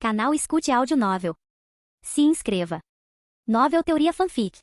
Canal Escute Áudio Novel. Se inscreva. Novel Teoria Fanfic.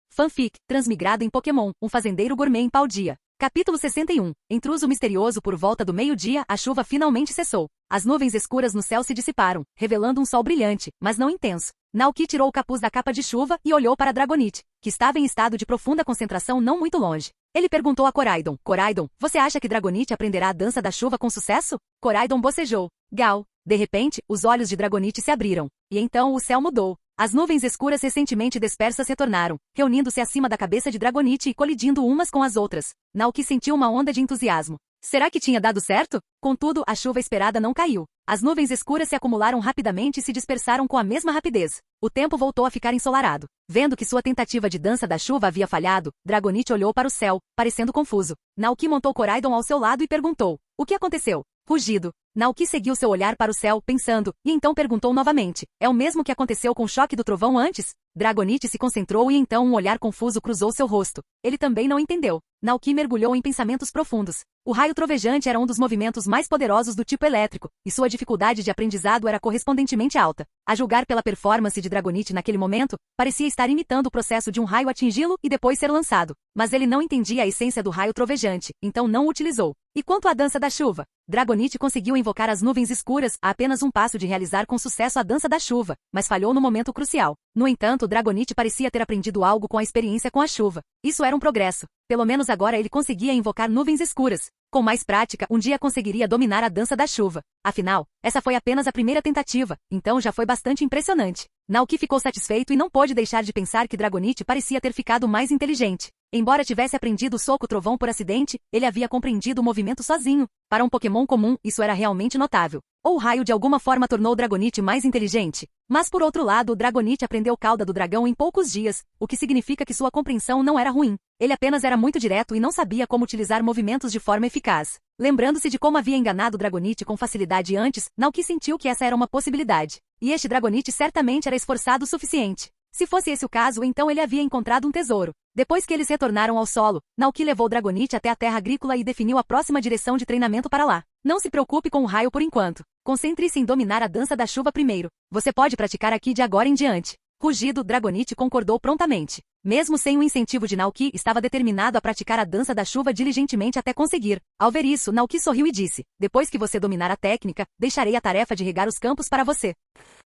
Fanfic, transmigrado em Pokémon, um fazendeiro gourmet em pau-dia. Capítulo 61. Intruso misterioso. Por volta do meio-dia, a chuva finalmente cessou. As nuvens escuras no céu se dissiparam, revelando um sol brilhante, mas não intenso. Naoki tirou o capuz da capa de chuva e olhou para Dragonite, que estava em estado de profunda concentração não muito longe. Ele perguntou a Koraidon: Koraidon, você acha que Dragonite aprenderá a dança da chuva com sucesso? Koraidon bocejou. Gal. De repente, os olhos de Dragonite se abriram. E então o céu mudou. As nuvens escuras recentemente dispersas retornaram, reunindo-se acima da cabeça de Dragonite e colidindo umas com as outras. Naoki sentiu uma onda de entusiasmo. Será que tinha dado certo? Contudo, a chuva esperada não caiu. As nuvens escuras se acumularam rapidamente e se dispersaram com a mesma rapidez. O tempo voltou a ficar ensolarado. Vendo que sua tentativa de dança da chuva havia falhado, Dragonite olhou para o céu, parecendo confuso. Naoki montou Koraidon ao seu lado e perguntou: o que aconteceu? Rugido. Naoki seguiu seu olhar para o céu, pensando, e então perguntou novamente: é o mesmo que aconteceu com o choque do trovão antes? Dragonite se concentrou e então um olhar confuso cruzou seu rosto. Ele também não entendeu. Naoki mergulhou em pensamentos profundos. O raio trovejante era um dos movimentos mais poderosos do tipo elétrico, e sua dificuldade de aprendizado era correspondentemente alta. A julgar pela performance de Dragonite naquele momento, parecia estar imitando o processo de um raio atingi-lo e depois ser lançado. Mas ele não entendia a essência do raio trovejante, então não o utilizou. E quanto à dança da chuva? Dragonite conseguiu invocar as nuvens escuras a apenas um passo de realizar com sucesso a dança da chuva, mas falhou no momento crucial. No entanto, Dragonite parecia ter aprendido algo com a experiência com a chuva. Isso era um progresso. Pelo menos agora ele conseguia invocar nuvens escuras. Com mais prática, um dia conseguiria dominar a dança da chuva. Afinal, essa foi apenas a primeira tentativa, então já foi bastante impressionante. Naoki ficou satisfeito e não pôde deixar de pensar que Dragonite parecia ter ficado mais inteligente. Embora tivesse aprendido o soco trovão por acidente, ele havia compreendido o movimento sozinho. Para um Pokémon comum, isso era realmente notável. Ou o raio de alguma forma tornou Dragonite mais inteligente. Mas por outro lado, o Dragonite aprendeu cauda do dragão em poucos dias, o que significa que sua compreensão não era ruim. Ele apenas era muito direto e não sabia como utilizar movimentos de forma eficaz. Lembrando-se de como havia enganado Dragonite com facilidade antes, Naoki sentiu que essa era uma possibilidade. E este Dragonite certamente era esforçado o suficiente. Se fosse esse o caso, então ele havia encontrado um tesouro. Depois que eles retornaram ao solo, Naoki levou Dragonite até a terra agrícola e definiu a próxima direção de treinamento para lá. Não se preocupe com o raio por enquanto. Concentre-se em dominar a dança da chuva primeiro. Você pode praticar aqui de agora em diante. Rugido, Dragonite concordou prontamente. Mesmo sem o incentivo de Naoki, estava determinado a praticar a dança da chuva diligentemente até conseguir. Ao ver isso, Naoki sorriu e disse: depois que você dominar a técnica, deixarei a tarefa de regar os campos para você.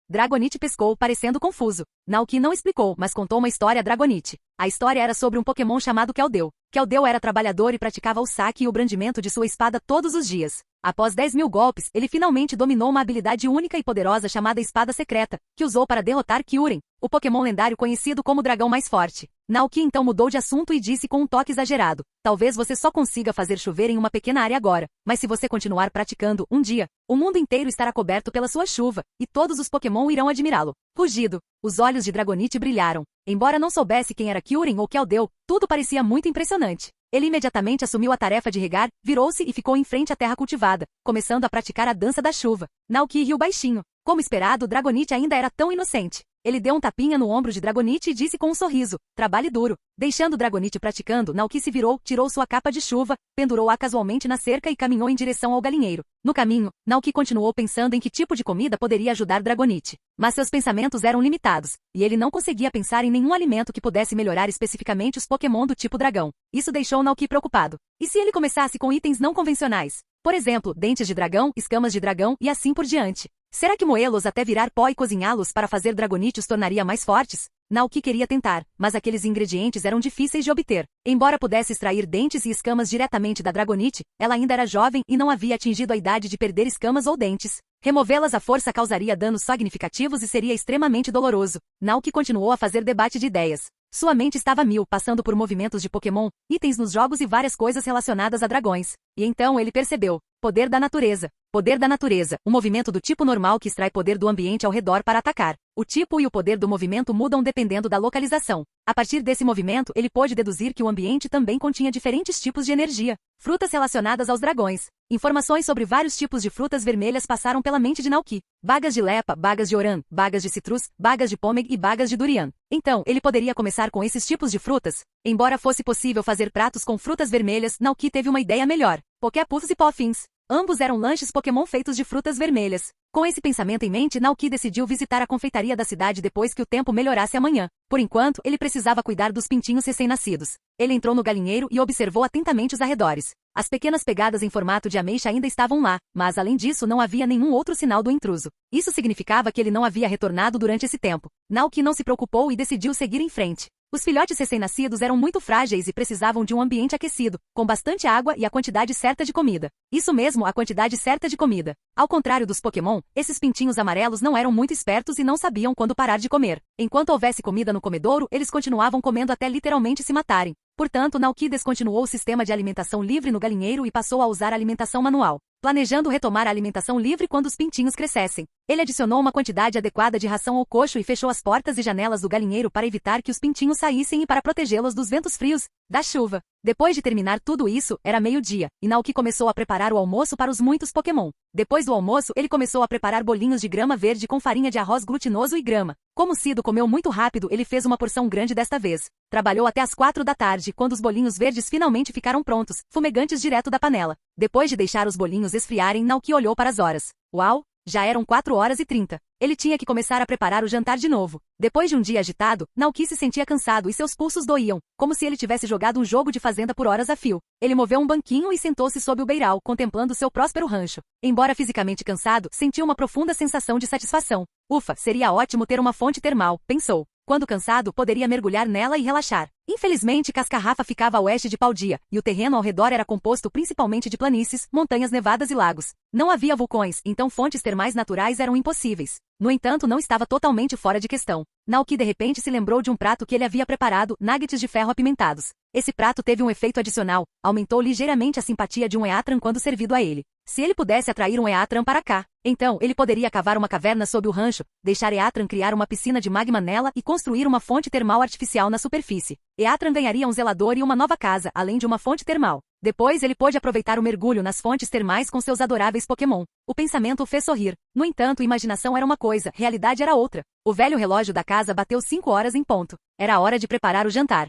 Dragonite pescou, parecendo confuso. Naoki não explicou, mas contou uma história a Dragonite. A história era sobre um Pokémon chamado Keldeo. Keldeo era trabalhador e praticava o saque e o brandimento de sua espada todos os dias. Após 10.000 golpes, ele finalmente dominou uma habilidade única e poderosa chamada Espada Secreta, que usou para derrotar Kyurem, o Pokémon lendário conhecido como Dragão Mais Forte. Naoki então mudou de assunto e disse com um toque exagerado: talvez você só consiga fazer chover em uma pequena área agora, mas se você continuar praticando, um dia, o mundo inteiro estará coberto pela sua chuva, e todos os Pokémon irão admirá-lo. Rugido. Os olhos de Dragonite brilharam. Embora não soubesse quem era Kyurem ou Keldeo, tudo parecia muito impressionante. Ele imediatamente assumiu a tarefa de regar, virou-se e ficou em frente à terra cultivada, começando a praticar a dança da chuva. Naoki riu baixinho. Como esperado, Dragonite ainda era tão inocente. Ele deu um tapinha no ombro de Dragonite e disse com um sorriso: trabalhe duro. Deixando Dragonite praticando, Naoki se virou, tirou sua capa de chuva, pendurou-a casualmente na cerca e caminhou em direção ao galinheiro. No caminho, Naoki continuou pensando em que tipo de comida poderia ajudar Dragonite. Mas seus pensamentos eram limitados, e ele não conseguia pensar em nenhum alimento que pudesse melhorar especificamente os Pokémon do tipo dragão. Isso deixou Naoki preocupado. E se ele começasse com itens não convencionais? Por exemplo, dentes de dragão, escamas de dragão e assim por diante. Será que moê-los até virar pó e cozinhá-los para fazer Dragonite os tornaria mais fortes? Naoki queria tentar, mas aqueles ingredientes eram difíceis de obter. Embora pudesse extrair dentes e escamas diretamente da Dragonite, ela ainda era jovem e não havia atingido a idade de perder escamas ou dentes. Removê-las à força causaria danos significativos e seria extremamente doloroso. Naoki continuou a fazer debate de ideias. Sua mente estava a mil, passando por movimentos de Pokémon, itens nos jogos e várias coisas relacionadas a dragões. E então ele percebeu: poder da natureza. Poder da natureza, um movimento do tipo normal que extrai poder do ambiente ao redor para atacar. O tipo e o poder do movimento mudam dependendo da localização. A partir desse movimento, ele pôde deduzir que o ambiente também continha diferentes tipos de energia. Frutas relacionadas aos dragões. Informações sobre vários tipos de frutas vermelhas passaram pela mente de Naoki. Bagas de lepa, bagas de oran, bagas de citrus, bagas de pômeg e bagas de durian. Então, ele poderia começar com esses tipos de frutas? Embora fosse possível fazer pratos com frutas vermelhas, Naoki teve uma ideia melhor. Poképuffs e Poffins. Ambos eram lanches Pokémon feitos de frutas vermelhas. Com esse pensamento em mente, Naoki decidiu visitar a confeitaria da cidade depois que o tempo melhorasse amanhã. Por enquanto, ele precisava cuidar dos pintinhos recém-nascidos. Ele entrou no galinheiro e observou atentamente os arredores. As pequenas pegadas em formato de ameixa ainda estavam lá, mas além disso não havia nenhum outro sinal do intruso. Isso significava que ele não havia retornado durante esse tempo. Naoki não se preocupou e decidiu seguir em frente. Os filhotes recém-nascidos eram muito frágeis e precisavam de um ambiente aquecido, com bastante água e a quantidade certa de comida. Isso mesmo, a quantidade certa de comida. Ao contrário dos Pokémon, esses pintinhos amarelos não eram muito espertos e não sabiam quando parar de comer. Enquanto houvesse comida no comedouro, eles continuavam comendo até literalmente se matarem. Portanto, Naoki descontinuou o sistema de alimentação livre no galinheiro e passou a usar a alimentação manual, planejando retomar a alimentação livre quando os pintinhos crescessem. Ele adicionou uma quantidade adequada de ração ao coxo e fechou as portas e janelas do galinheiro para evitar que os pintinhos saíssem e para protegê-los dos ventos frios, da chuva. Depois de terminar tudo isso, era meio-dia, e Naoki começou a preparar o almoço para os muitos Pokémon. Depois do almoço, ele começou a preparar bolinhos de grama verde com farinha de arroz glutinoso e grama. Como Cido comeu muito rápido, ele fez uma porção grande desta vez. Trabalhou até as 4 da tarde, quando os bolinhos verdes finalmente ficaram prontos, fumegantes direto da panela. Depois de deixar os bolinhos esfriarem, Naoki olhou para as horas. Uau! Já eram 4h30. Ele tinha que começar a preparar o jantar de novo. Depois de um dia agitado, Naoki se sentia cansado e seus pulsos doíam, como se ele tivesse jogado um jogo de fazenda por horas a fio. Ele moveu um banquinho e sentou-se sob o beiral, contemplando seu próspero rancho. Embora fisicamente cansado, sentiu uma profunda sensação de satisfação. Ufa, seria ótimo ter uma fonte termal, pensou. Quando cansado, poderia mergulhar nela e relaxar. Infelizmente, Cascarrafa ficava a oeste de Paldia, e o terreno ao redor era composto principalmente de planícies, montanhas nevadas e lagos. Não havia vulcões, então fontes termais naturais eram impossíveis. No entanto, não estava totalmente fora de questão. Naoki de repente se lembrou de um prato que ele havia preparado, nuggets de ferro apimentados. Esse prato teve um efeito adicional, aumentou ligeiramente a simpatia de um Eatran quando servido a ele. Se ele pudesse atrair um Eatran para cá, então ele poderia cavar uma caverna sob o rancho, deixar Eatran criar uma piscina de magma nela e construir uma fonte termal artificial na superfície. Eatran ganharia um zelador e uma nova casa, além de uma fonte termal. Depois ele pôde aproveitar o mergulho nas fontes termais com seus adoráveis Pokémon. O pensamento o fez sorrir. No entanto, imaginação era uma coisa, realidade era outra. O velho relógio da casa bateu 5 horas em ponto. Era hora de preparar o jantar.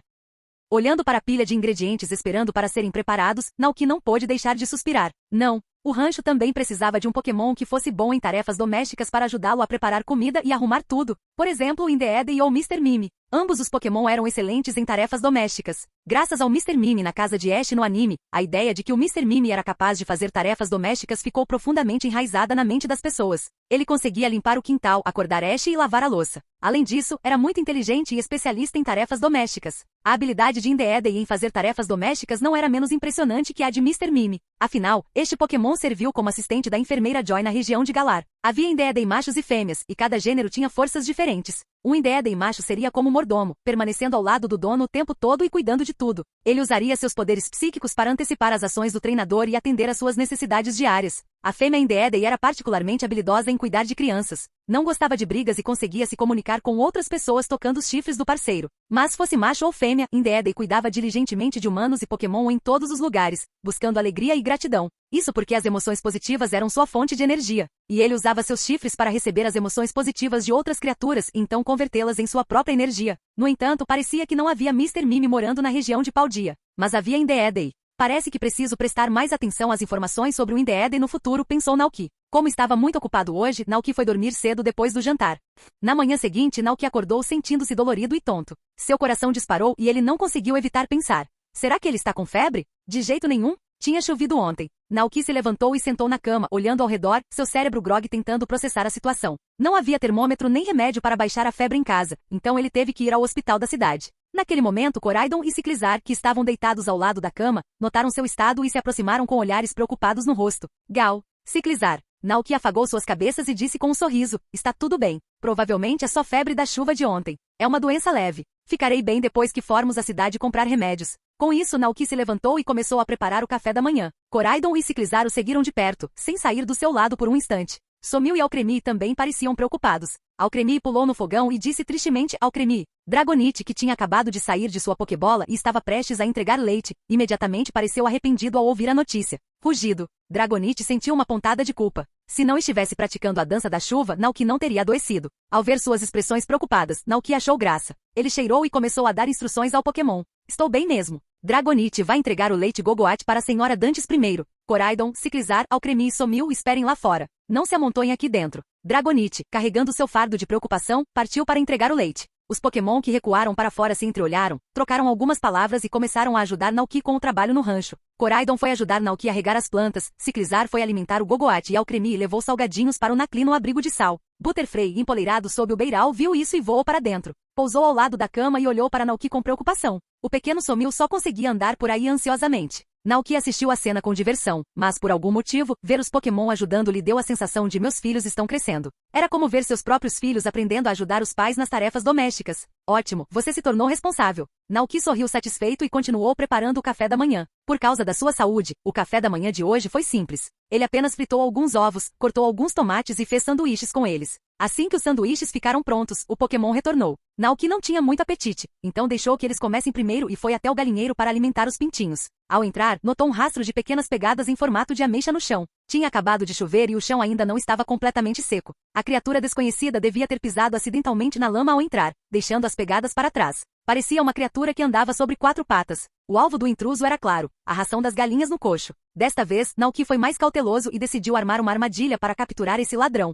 Olhando para a pilha de ingredientes esperando para serem preparados, Naoki não pôde deixar de suspirar. Não. O rancho também precisava de um Pokémon que fosse bom em tarefas domésticas para ajudá-lo a preparar comida e arrumar tudo. Por exemplo, o Indeedee ou Mr. Mime. Ambos os Pokémon eram excelentes em tarefas domésticas. Graças ao Mr. Mime na casa de Ash no anime, a ideia de que o Mr. Mime era capaz de fazer tarefas domésticas ficou profundamente enraizada na mente das pessoas. Ele conseguia limpar o quintal, acordar Ash e lavar a louça. Além disso, era muito inteligente e especialista em tarefas domésticas. A habilidade de Indeedee em fazer tarefas domésticas não era menos impressionante que a de Mr. Mime. Afinal, este Pokémon serviu como assistente da enfermeira Joy na região de Galar. Havia Indeedee machos e fêmeas, e cada gênero tinha forças diferentes. Um Indeedee macho seria como mordomo, permanecendo ao lado do dono o tempo todo e cuidando de tudo. Ele usaria seus poderes psíquicos para antecipar as ações do treinador e atender às suas necessidades diárias. A fêmea Indeedee era particularmente habilidosa em cuidar de crianças. Não gostava de brigas e conseguia se comunicar com outras pessoas tocando os chifres do parceiro. Mas fosse macho ou fêmea, Indeedee cuidava diligentemente de humanos e Pokémon em todos os lugares, buscando alegria e gratidão. Isso porque as emoções positivas eram sua fonte de energia. E ele usava seus chifres para receber as emoções positivas de outras criaturas e então convertê-las em sua própria energia. No entanto, parecia que não havia Mr. Mime morando na região de Paldia. Mas havia Indeedee. Parece que preciso prestar mais atenção às informações sobre o Indeedee no futuro, pensou Naoki. Como estava muito ocupado hoje, Naoki foi dormir cedo depois do jantar. Na manhã seguinte, Naoki acordou sentindo-se dolorido e tonto. Seu coração disparou e ele não conseguiu evitar pensar. Será que ele está com febre? De jeito nenhum. Tinha chovido ontem. Naoki se levantou e sentou na cama, olhando ao redor, seu cérebro grogue tentando processar a situação. Não havia termômetro nem remédio para baixar a febre em casa, então ele teve que ir ao hospital da cidade. Naquele momento, Coraidon e Ciclizar, que estavam deitados ao lado da cama, notaram seu estado e se aproximaram com olhares preocupados no rosto. Gal. Ciclizar. Naoki afagou suas cabeças e disse com um sorriso, está tudo bem. Provavelmente é só febre da chuva de ontem. É uma doença leve. Ficarei bem depois que formos à cidade comprar remédios. Com isso, Naoki se levantou e começou a preparar o café da manhã. Coraidon e Ciclizar o seguiram de perto, sem sair do seu lado por um instante. Somiu e Alcremie também pareciam preocupados. Alcremie pulou no fogão e disse tristemente a Alcremie. Dragonite, que tinha acabado de sair de sua Pokébola e estava prestes a entregar leite, imediatamente pareceu arrependido ao ouvir a notícia. Rugido. Dragonite sentiu uma pontada de culpa. Se não estivesse praticando a dança da chuva, Naoki não teria adoecido. Ao ver suas expressões preocupadas, Naoki achou graça. Ele cheirou e começou a dar instruções ao Pokémon. Estou bem mesmo. Dragonite vai entregar o leite Gogoat para a senhora Dantes primeiro. Coraidon, Ciclizar, Alcremie e Somil esperem lá fora. Não se amontoem aqui dentro. Dragonite, carregando seu fardo de preocupação, partiu para entregar o leite. Os Pokémon que recuaram para fora se entreolharam, trocaram algumas palavras e começaram a ajudar Naoki com o trabalho no rancho. Coraidon foi ajudar Naoki a regar as plantas, Ciclizar foi alimentar o Gogoat e Alcremie levou salgadinhos para o Nacli no abrigo de sal. Butterfree, empoleirado sob o beiral, viu isso e voou para dentro. Pousou ao lado da cama e olhou para Naoki com preocupação. O pequeno Somil só conseguia andar por aí ansiosamente. Naoki assistiu a cena com diversão, mas por algum motivo, ver os Pokémon ajudando lhe deu a sensação de meus filhos estão crescendo. Era como ver seus próprios filhos aprendendo a ajudar os pais nas tarefas domésticas. Ótimo, você se tornou responsável. Naoki sorriu satisfeito e continuou preparando o café da manhã. Por causa da sua saúde, o café da manhã de hoje foi simples. Ele apenas fritou alguns ovos, cortou alguns tomates e fez sanduíches com eles. Assim que os sanduíches ficaram prontos, o Pokémon retornou. Naoki não tinha muito apetite, então deixou que eles comessem primeiro e foi até o galinheiro para alimentar os pintinhos. Ao entrar, notou um rastro de pequenas pegadas em formato de ameixa no chão. Tinha acabado de chover e o chão ainda não estava completamente seco. A criatura desconhecida devia ter pisado acidentalmente na lama ao entrar, deixando as pegadas para trás. Parecia uma criatura que andava sobre 4 patas. O alvo do intruso era claro, a ração das galinhas no coxo. Desta vez, Naoki foi mais cauteloso e decidiu armar uma armadilha para capturar esse ladrão.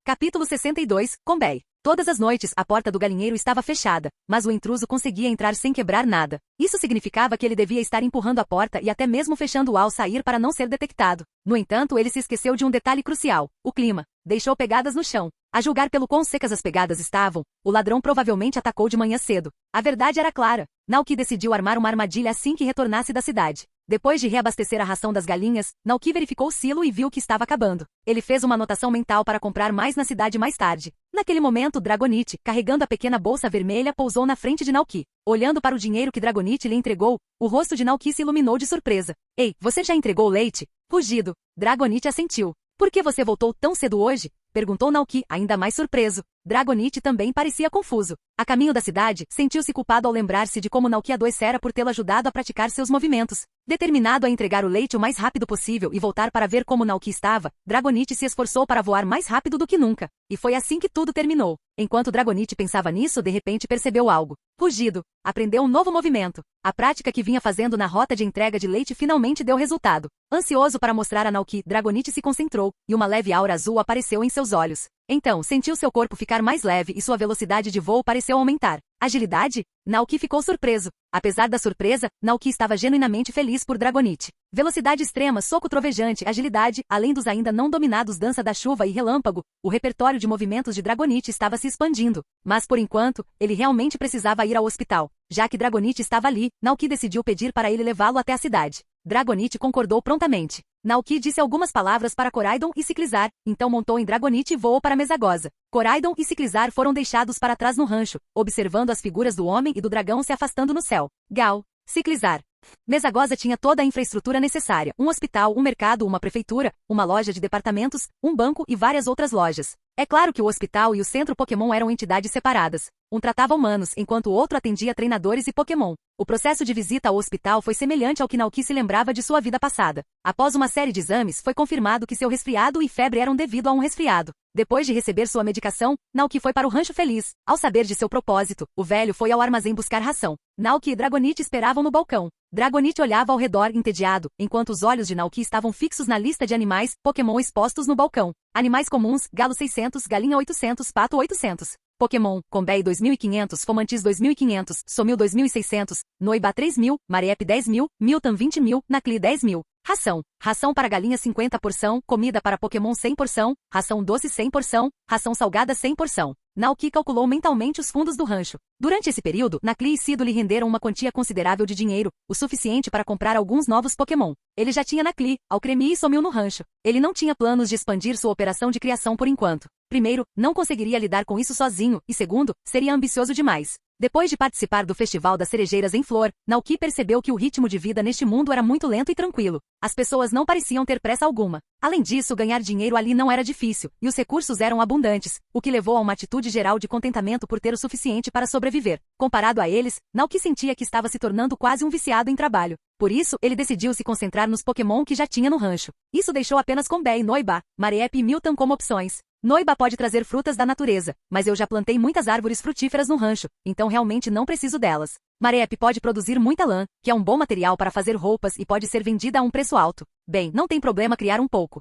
Capítulo 62, Combei. Todas as noites, a porta do galinheiro estava fechada, mas o intruso conseguia entrar sem quebrar nada. Isso significava que ele devia estar empurrando a porta e até mesmo fechando-a ao sair para não ser detectado. No entanto, ele se esqueceu de um detalhe crucial, o clima. Deixou pegadas no chão. A julgar pelo quão secas as pegadas estavam, o ladrão provavelmente atacou de manhã cedo. A verdade era clara. Naoki decidiu armar uma armadilha assim que retornasse da cidade. Depois de reabastecer a ração das galinhas, Naoki verificou o silo e viu que estava acabando. Ele fez uma anotação mental para comprar mais na cidade mais tarde. Naquele momento, Dragonite, carregando a pequena bolsa vermelha, pousou na frente de Naoki. Olhando para o dinheiro que Dragonite lhe entregou, o rosto de Naoki se iluminou de surpresa. Ei, você já entregou o leite? Rugido. Dragonite assentiu. Por que você voltou tão cedo hoje? Perguntou Naoki, ainda mais surpreso. Dragonite também parecia confuso. A caminho da cidade, sentiu-se culpado ao lembrar-se de como Naoki adoecera por tê-lo ajudado a praticar seus movimentos. Determinado a entregar o leite o mais rápido possível e voltar para ver como Naoki estava, Dragonite se esforçou para voar mais rápido do que nunca. E foi assim que tudo terminou. Enquanto Dragonite pensava nisso, de repente percebeu algo. Rugido. Aprendeu um novo movimento. A prática que vinha fazendo na rota de entrega de leite finalmente deu resultado. Ansioso para mostrar a Naoki, Dragonite se concentrou, e uma leve aura azul apareceu em seus olhos. Então, sentiu seu corpo ficar mais leve e sua velocidade de voo pareceu aumentar. Agilidade? Naoki ficou surpreso. Apesar da surpresa, Naoki estava genuinamente feliz por Dragonite. Velocidade extrema, soco trovejante, agilidade, além dos ainda não dominados dança da chuva e relâmpago, o repertório de movimentos de Dragonite estava se expandindo. Mas por enquanto, ele realmente precisava ir ao hospital. Já que Dragonite estava ali, Naoki decidiu pedir para ele levá-lo até a cidade. Dragonite concordou prontamente. Naoki disse algumas palavras para Coraidon e Ciclizar, então montou em Dragonite e voou para Mesagoza. Coraidon e Ciclizar foram deixados para trás no rancho, observando as figuras do homem e do dragão se afastando no céu. Gal. Ciclizar. Mesagoza tinha toda a infraestrutura necessária, um hospital, um mercado, uma prefeitura, uma loja de departamentos, um banco e várias outras lojas. É claro que o hospital e o centro Pokémon eram entidades separadas. Um tratava humanos, enquanto o outro atendia treinadores e Pokémon. O processo de visita ao hospital foi semelhante ao que Naoki se lembrava de sua vida passada. Após uma série de exames, foi confirmado que seu resfriado e febre eram devido a um resfriado. Depois de receber sua medicação, Naoki foi para o rancho feliz. Ao saber de seu propósito, o velho foi ao armazém buscar ração. Naoki e Dragonite esperavam no balcão. Dragonite olhava ao redor entediado, enquanto os olhos de Naoki estavam fixos na lista de animais Pokémon expostos no balcão. Animais comuns, galo 600, galinha 800, pato 800. Pokémon, Combei 2500, Fomantis 2500, Somil 2600, Noiba 3000, Mareep 10.000, Miltan 20.000, Nacli 10.000. Ração. Ração para galinha 50 porção, comida para Pokémon 100 porção, ração doce 100 porção, ração salgada 100 porção. Naoki calculou mentalmente os fundos do rancho. Durante esse período, Nacli e Cido lhe renderam uma quantia considerável de dinheiro, o suficiente para comprar alguns novos Pokémon. Ele já tinha Nacli, Alcremie e Somil no rancho. Ele não tinha planos de expandir sua operação de criação por enquanto. Primeiro, não conseguiria lidar com isso sozinho, e segundo, seria ambicioso demais. Depois de participar do Festival das Cerejeiras em Flor, Naoki percebeu que o ritmo de vida neste mundo era muito lento e tranquilo. As pessoas não pareciam ter pressa alguma. Além disso, ganhar dinheiro ali não era difícil, e os recursos eram abundantes, o que levou a uma atitude geral de contentamento por ter o suficiente para sobreviver. Comparado a eles, Naoki sentia que estava se tornando quase um viciado em trabalho. Por isso, ele decidiu se concentrar nos Pokémon que já tinha no rancho. Isso deixou apenas Combei, Noiba, Mareep e Miltan como opções. Noiba pode trazer frutas da natureza, mas eu já plantei muitas árvores frutíferas no rancho, então realmente não preciso delas. Mareep pode produzir muita lã, que é um bom material para fazer roupas e pode ser vendida a um preço alto. Bem, não tem problema criar um pouco.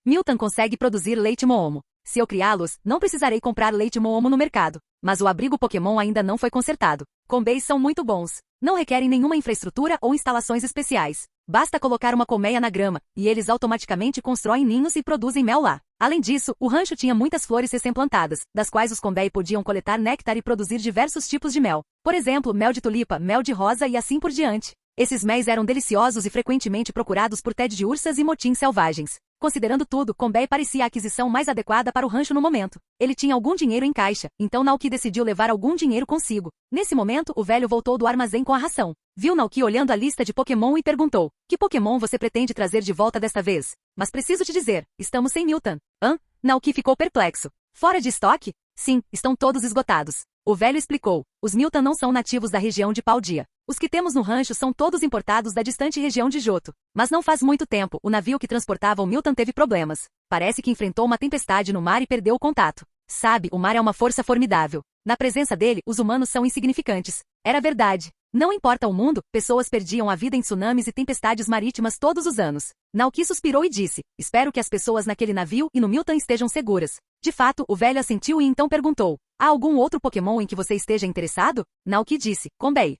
Milton consegue produzir leite Moomo. Se eu criá-los, não precisarei comprar leite Moomo no mercado. Mas o abrigo Pokémon ainda não foi consertado. Combéis são muito bons. Não requerem nenhuma infraestrutura ou instalações especiais. Basta colocar uma colmeia na grama, e eles automaticamente constroem ninhos e produzem mel lá. Além disso, o rancho tinha muitas flores recém-plantadas, das quais os Combei podiam coletar néctar e produzir diversos tipos de mel. Por exemplo, mel de tulipa, mel de rosa e assim por diante. Esses méis eram deliciosos e frequentemente procurados por Ted de ursas e motins selvagens. Considerando tudo, Combei parecia a aquisição mais adequada para o rancho no momento. Ele tinha algum dinheiro em caixa, então Naoki decidiu levar algum dinheiro consigo. Nesse momento, o velho voltou do armazém com a ração. Viu Naoki olhando a lista de Pokémon e perguntou: que Pokémon você pretende trazer de volta desta vez? Mas preciso te dizer, estamos sem Milton. Hã? Naoki ficou perplexo. Fora de estoque? Sim, estão todos esgotados. O velho explicou: os Milton não são nativos da região de Paldia. Os que temos no rancho são todos importados da distante região de Johto. Mas não faz muito tempo, o navio que transportava o Milton teve problemas. Parece que enfrentou uma tempestade no mar e perdeu o contato. Sabe, o mar é uma força formidável. Na presença dele, os humanos são insignificantes. Era verdade. Não importa o mundo, pessoas perdiam a vida em tsunamis e tempestades marítimas todos os anos. Naoki suspirou e disse: espero que as pessoas naquele navio e no Milton estejam seguras. De fato, o velho assentiu e então perguntou: há algum outro Pokémon em que você esteja interessado? Naoki disse: Combei.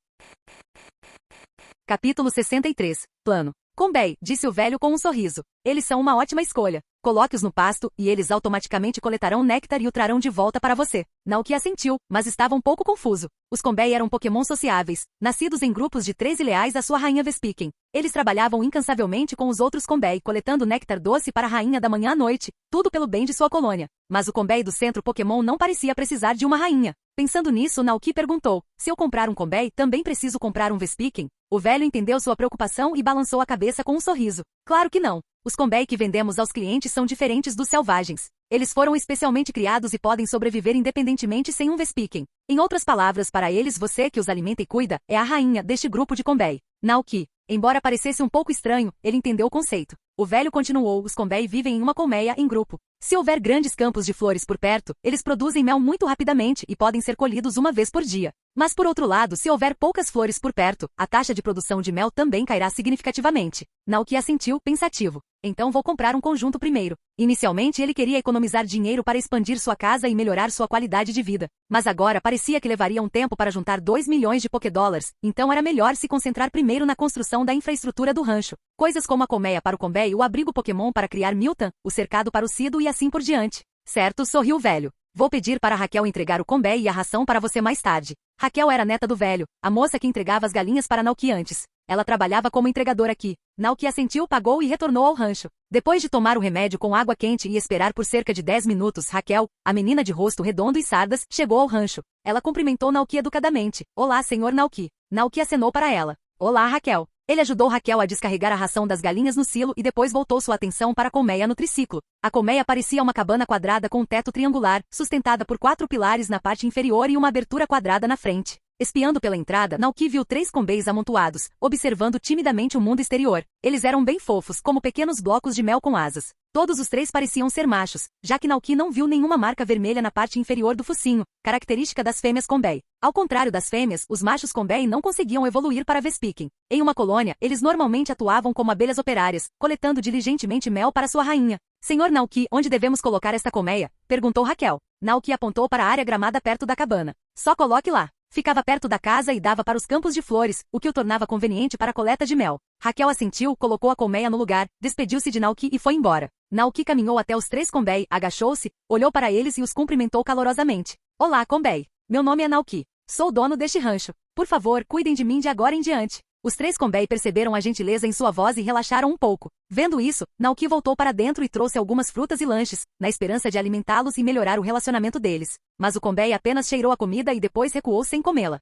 Capítulo 63. Plano. Combei, disse o velho com um sorriso. Eles são uma ótima escolha. Coloque-os no pasto, e eles automaticamente coletarão néctar e o trarão de volta para você. Naoki assentiu, mas estava um pouco confuso. Os Combei eram Pokémon sociáveis, nascidos em grupos de 13 leais à sua rainha Vespiquen. Eles trabalhavam incansavelmente com os outros Combei, coletando néctar doce para a rainha da manhã à noite, tudo pelo bem de sua colônia. Mas o Combei do centro Pokémon não parecia precisar de uma rainha. Pensando nisso, Naoki perguntou: se eu comprar um Combei, também preciso comprar um Vespiquen? O velho entendeu sua preocupação e balançou a cabeça com um sorriso. Claro que não. Os Combei que vendemos aos clientes são diferentes dos selvagens. Eles foram especialmente criados e podem sobreviver independentemente sem um Vespiquen. Em outras palavras, para eles, você que os alimenta e cuida, é a rainha deste grupo de Combei. Naoki. Embora parecesse um pouco estranho, ele entendeu o conceito. O velho continuou: os Combei vivem em uma colmeia em grupo. Se houver grandes campos de flores por perto, eles produzem mel muito rapidamente e podem ser colhidos uma vez por dia. Mas por outro lado, se houver poucas flores por perto, a taxa de produção de mel também cairá significativamente. Naoki assentiu, pensativo. Então vou comprar um conjunto primeiro. Inicialmente ele queria economizar dinheiro para expandir sua casa e melhorar sua qualidade de vida. Mas agora parecia que levaria um tempo para juntar 2 milhões de Pokédólares, então era melhor se concentrar primeiro na construção da infraestrutura do rancho. Coisas como a colmeia para o Combei, o abrigo Pokémon para criar Milton, o cercado para o Cido e assim por diante. Certo, sorriu o velho. Vou pedir para Raquel entregar o Combei e a ração para você mais tarde. Raquel era neta do velho, a moça que entregava as galinhas para Naoki antes. Ela trabalhava como entregadora aqui. Naoki assentiu, pagou e retornou ao rancho. Depois de tomar o remédio com água quente e esperar por cerca de 10 minutos, Raquel, a menina de rosto redondo e sardas, chegou ao rancho. Ela cumprimentou Naoki educadamente. Olá, senhor Naoki. Naoki acenou para ela. Olá, Raquel. Ele ajudou Raquel a descarregar a ração das galinhas no silo e depois voltou sua atenção para a colmeia no triciclo. A colmeia parecia uma cabana quadrada com um teto triangular, sustentada por 4 pilares na parte inferior e uma abertura quadrada na frente. Espiando pela entrada, Naoki viu 3 Combeis amontoados, observando timidamente o mundo exterior. Eles eram bem fofos, como pequenos blocos de mel com asas. Todos os 3 pareciam ser machos, já que Naoki não viu nenhuma marca vermelha na parte inferior do focinho, característica das fêmeas Combei. Ao contrário das fêmeas, os machos Combei não conseguiam evoluir para Vespiquen. Em uma colônia, eles normalmente atuavam como abelhas operárias, coletando diligentemente mel para sua rainha. Senhor Naoki, onde devemos colocar esta colmeia? Perguntou Raquel. Naoki apontou para a área gramada perto da cabana. Só coloque lá. Ficava perto da casa e dava para os campos de flores, o que o tornava conveniente para a coleta de mel. Raquel assentiu, colocou a colmeia no lugar, despediu-se de Naoki e foi embora. Naoki caminhou até os 3 Combei, agachou-se, olhou para eles e os cumprimentou calorosamente. Olá, Combei. Meu nome é Naoki. Sou o dono deste rancho. Por favor, cuidem de mim de agora em diante. Os 3 Combei perceberam a gentileza em sua voz e relaxaram um pouco. Vendo isso, Naoki voltou para dentro e trouxe algumas frutas e lanches, na esperança de alimentá-los e melhorar o relacionamento deles. Mas o Combei apenas cheirou a comida e depois recuou sem comê-la.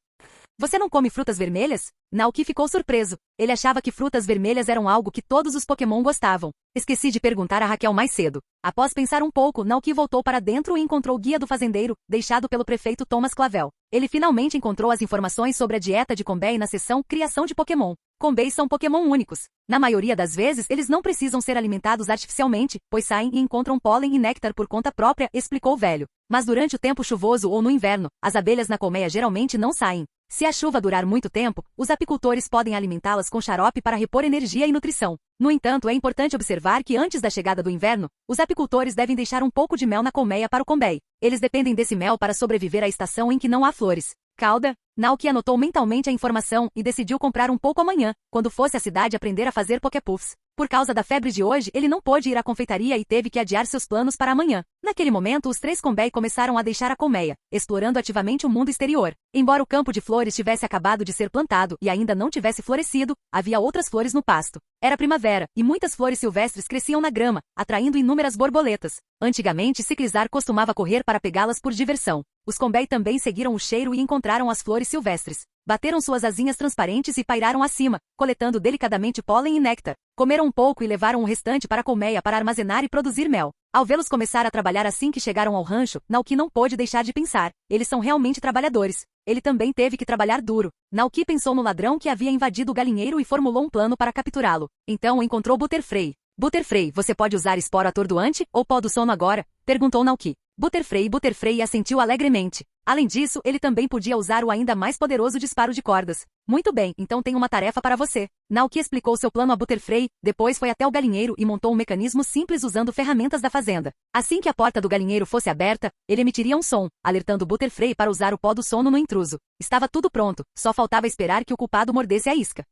Você não come frutas vermelhas? Naoki ficou surpreso. Ele achava que frutas vermelhas eram algo que todos os Pokémon gostavam. Esqueci de perguntar a Raquel mais cedo. Após pensar um pouco, Naoki voltou para dentro e encontrou o guia do fazendeiro, deixado pelo prefeito Thomas Clavel. Ele finalmente encontrou as informações sobre a dieta de Combei na seção Criação de Pokémon. Kombeis são Pokémon únicos. Na maioria das vezes, eles não precisam ser alimentados artificialmente, pois saem e encontram pólen e néctar por conta própria, explicou o velho. Mas durante o tempo chuvoso ou no inverno, as abelhas na colmeia geralmente não saem. Se a chuva durar muito tempo, os apicultores podem alimentá-las com xarope para repor energia e nutrição. No entanto, é importante observar que antes da chegada do inverno, os apicultores devem deixar um pouco de mel na colmeia para o Combei. Eles dependem desse mel para sobreviver à estação em que não há flores. Cauda, Naoki anotou mentalmente a informação e decidiu comprar um pouco amanhã, quando fosse à cidade aprender a fazer Poképuffs. Por causa da febre de hoje, ele não pôde ir à confeitaria e teve que adiar seus planos para amanhã. Naquele momento, os 3 Combei começaram a deixar a colmeia, explorando ativamente o mundo exterior. Embora o campo de flores tivesse acabado de ser plantado e ainda não tivesse florescido, havia outras flores no pasto. Era primavera, e muitas flores silvestres cresciam na grama, atraindo inúmeras borboletas. Antigamente, Ciclizar costumava correr para pegá-las por diversão. Os Combei também seguiram o cheiro e encontraram as flores silvestres. Bateram suas asinhas transparentes e pairaram acima, coletando delicadamente pólen e néctar. Comeram um pouco e levaram o restante para a colmeia para armazenar e produzir mel. Ao vê-los começar a trabalhar assim que chegaram ao rancho, Naoki não pôde deixar de pensar. Eles são realmente trabalhadores. Ele também teve que trabalhar duro. Naoki pensou no ladrão que havia invadido o galinheiro e formulou um plano para capturá-lo. Então encontrou Butterfree. Butterfree, você pode usar esporo atordoante ou pó do sono agora? Perguntou Naoki. Butterfree assentiu alegremente. Além disso, ele também podia usar o ainda mais poderoso disparo de cordas. Muito bem, então tenho uma tarefa para você. Naoki explicou seu plano a Butterfree, depois foi até o galinheiro e montou um mecanismo simples usando ferramentas da fazenda. Assim que a porta do galinheiro fosse aberta, ele emitiria um som, alertando Butterfree para usar o pó do sono no intruso. Estava tudo pronto, só faltava esperar que o culpado mordesse a isca.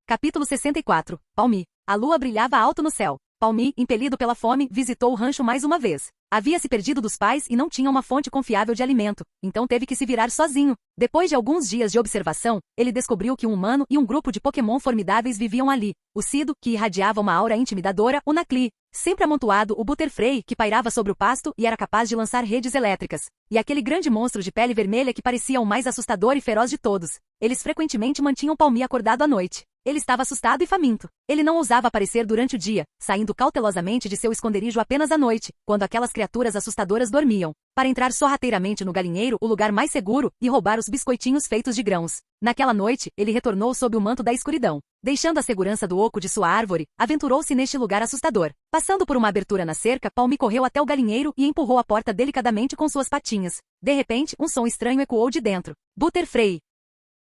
Capítulo 64. Palmi. A lua brilhava alto no céu. Palmi, impelido pela fome, visitou o rancho mais uma vez. Havia se perdido dos pais e não tinha uma fonte confiável de alimento, então teve que se virar sozinho. Depois de alguns dias de observação, ele descobriu que um humano e um grupo de Pokémon formidáveis viviam ali. O Cido, que irradiava uma aura intimidadora, o Nacli, sempre amontoado, o Butterfree, que pairava sobre o pasto e era capaz de lançar redes elétricas, e aquele grande monstro de pele vermelha que parecia o mais assustador e feroz de todos. Eles frequentemente mantinham Palmi acordado à noite. Ele estava assustado e faminto. Ele não ousava aparecer durante o dia, saindo cautelosamente de seu esconderijo apenas à noite, quando aquelas criaturas assustadoras dormiam, para entrar sorrateiramente no galinheiro, o lugar mais seguro, e roubar os biscoitinhos feitos de grãos. Naquela noite, ele retornou sob o manto da escuridão. Deixando a segurança do oco de sua árvore, aventurou-se neste lugar assustador. Passando por uma abertura na cerca, Palmi correu até o galinheiro e empurrou a porta delicadamente com suas patinhas. De repente, um som estranho ecoou de dentro. Butterfree!